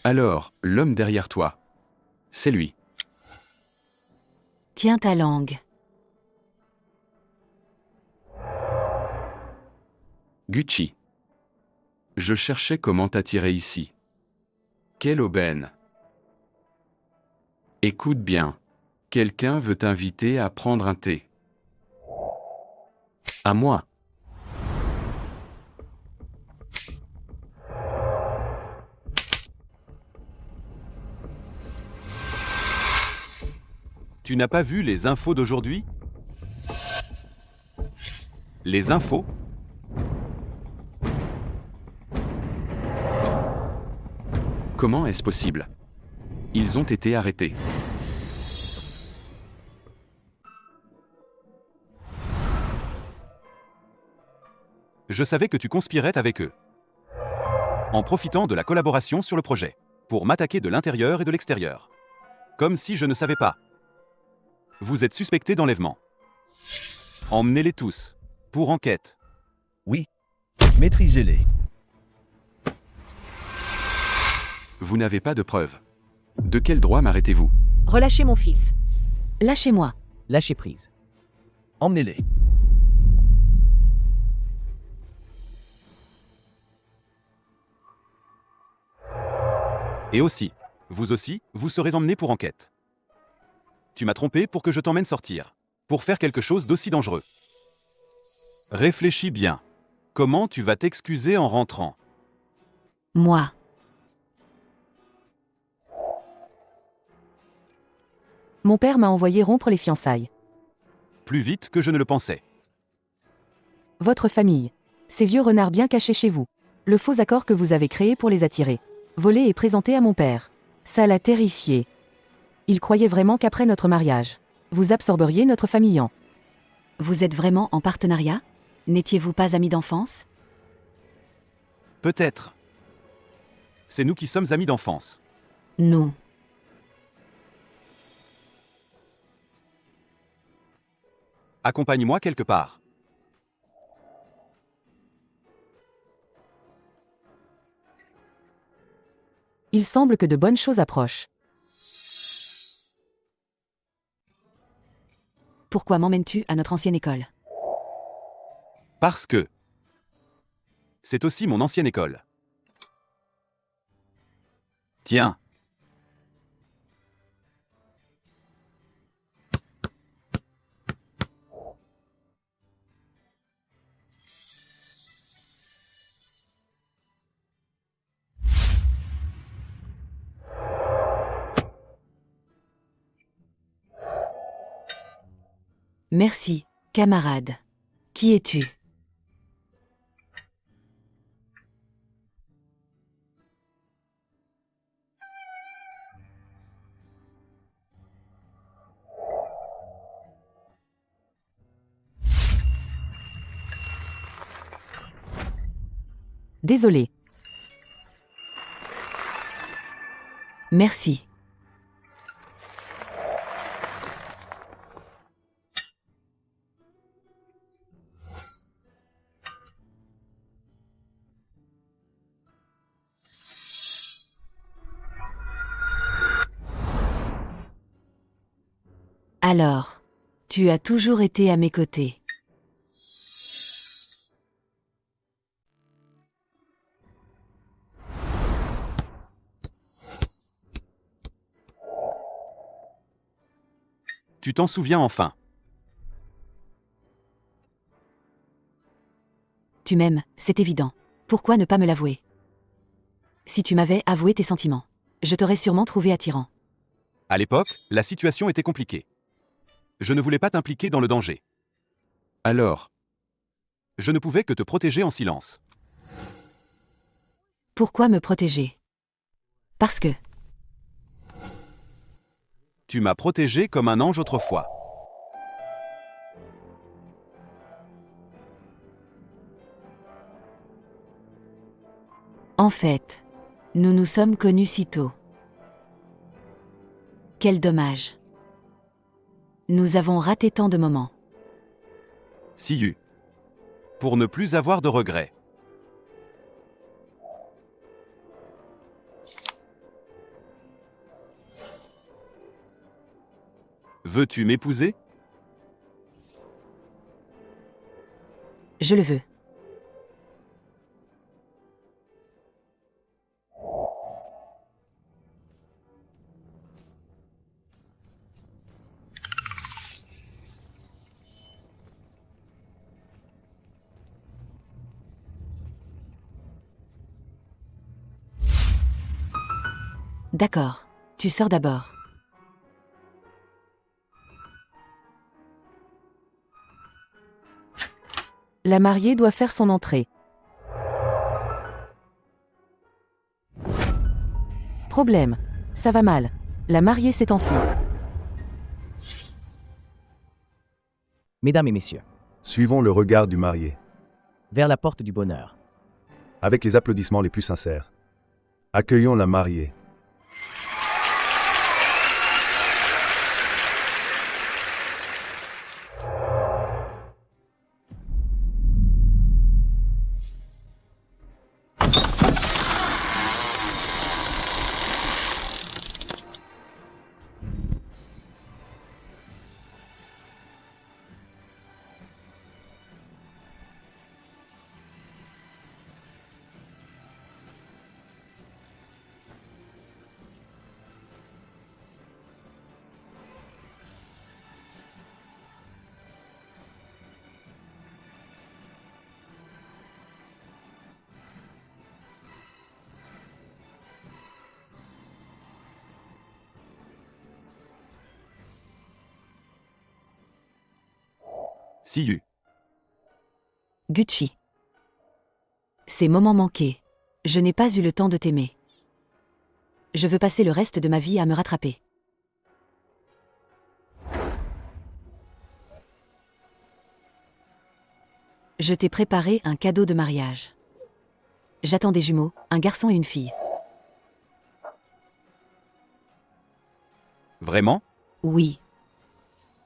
Alors, l'homme derrière toi. C'est lui. Tiens ta langue. Gucci. Je cherchais comment t'attirer ici. Quelle aubaine. Écoute bien. Quelqu'un veut t'inviter à prendre un thé. À moi. Tu n'as pas vu les infos d'aujourd'hui? Les infos? Comment est-ce possible? Ils ont été arrêtés. Je savais que tu conspirais avec eux. En profitant de la collaboration sur le projet. Pour m'attaquer de l'intérieur et de l'extérieur. Comme si je ne savais pas. Vous êtes suspectés d'enlèvement. Emmenez-les tous. Pour enquête. Oui. Maîtrisez-les. Vous n'avez pas de preuves. De quel droit m'arrêtez-vous? Relâchez mon fils. Lâchez-moi. Lâchez prise. Emmenez-les. Et aussi, vous serez emmenés pour enquête. Tu m'as trompé pour que je t'emmène sortir. Pour faire quelque chose d'aussi dangereux. Réfléchis bien. Comment tu vas t'excuser en rentrant? Moi. Mon père m'a envoyé rompre les fiançailles. Plus vite que je ne le pensais. Votre famille. Ces vieux renards bien cachés chez vous. Le faux accord que vous avez créé pour les attirer. Volé et présenté à mon père. Ça l'a terrifié. Il croyait vraiment qu'après notre mariage, vous absorberiez notre famille en. Vous êtes vraiment en partenariat? N'étiez-vous pas amis d'enfance? Peut-être. C'est nous qui sommes amis d'enfance. Non. Accompagne-moi quelque part. Il semble que de bonnes choses approchent. Pourquoi m'emmènes-tu à notre ancienne école? Parce que c'est aussi mon ancienne école. Tiens. Merci, camarade. Qui es-tu? Désolé. Merci. Alors, tu as toujours été à mes côtés. Tu t'en souviens enfin. Tu m'aimes, c'est évident. Pourquoi ne pas me l'avouer? Si tu m'avais avoué tes sentiments, je t'aurais sûrement trouvé attirant. À l'époque, la situation était compliquée. Je ne voulais pas t'impliquer dans le danger. Alors, Je ne pouvais que te protéger en silence. Pourquoi me protéger? Parce que Tu m'as protégé comme un ange autrefois. En fait, nous nous sommes connus si tôt. Quel dommage. Nous avons raté tant de moments. Siyu. Pour ne plus avoir de regrets. Veux-tu m'épouser? Je le veux. D'accord. Tu sors d'abord. La mariée doit faire son entrée. Problème. Ça va mal. La mariée s'est enfuie. Mesdames et messieurs, Suivons le regard du marié, vers la porte du bonheur. avec les applaudissements les plus sincères. Accueillons la mariée. Siyu. Gucci. Ces moments manqués. Je n'ai pas eu le temps de t'aimer. Je veux passer le reste de ma vie à me rattraper. Je t'ai préparé un cadeau de mariage. J'attends des jumeaux, un garçon et une fille. Vraiment? Oui.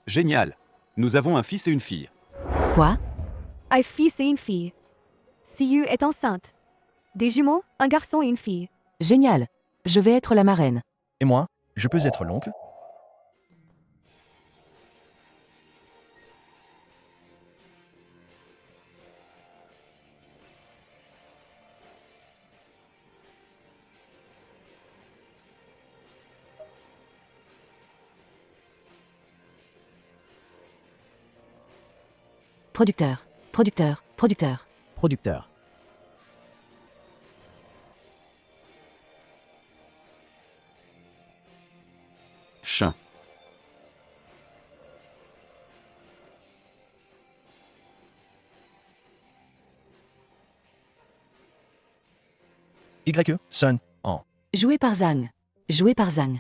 Génial. Nous avons un fils et une fille. Quoi? Un fils et une fille. Siyu est enceinte. Des jumeaux, un garçon et une fille. Génial. Je vais être la marraine. Et moi, je peux être l'oncle? Producteur. Producteur. Producteur. Producteur. chien. YE, Sun, en. Joué par Zhang. Joué par Zhang.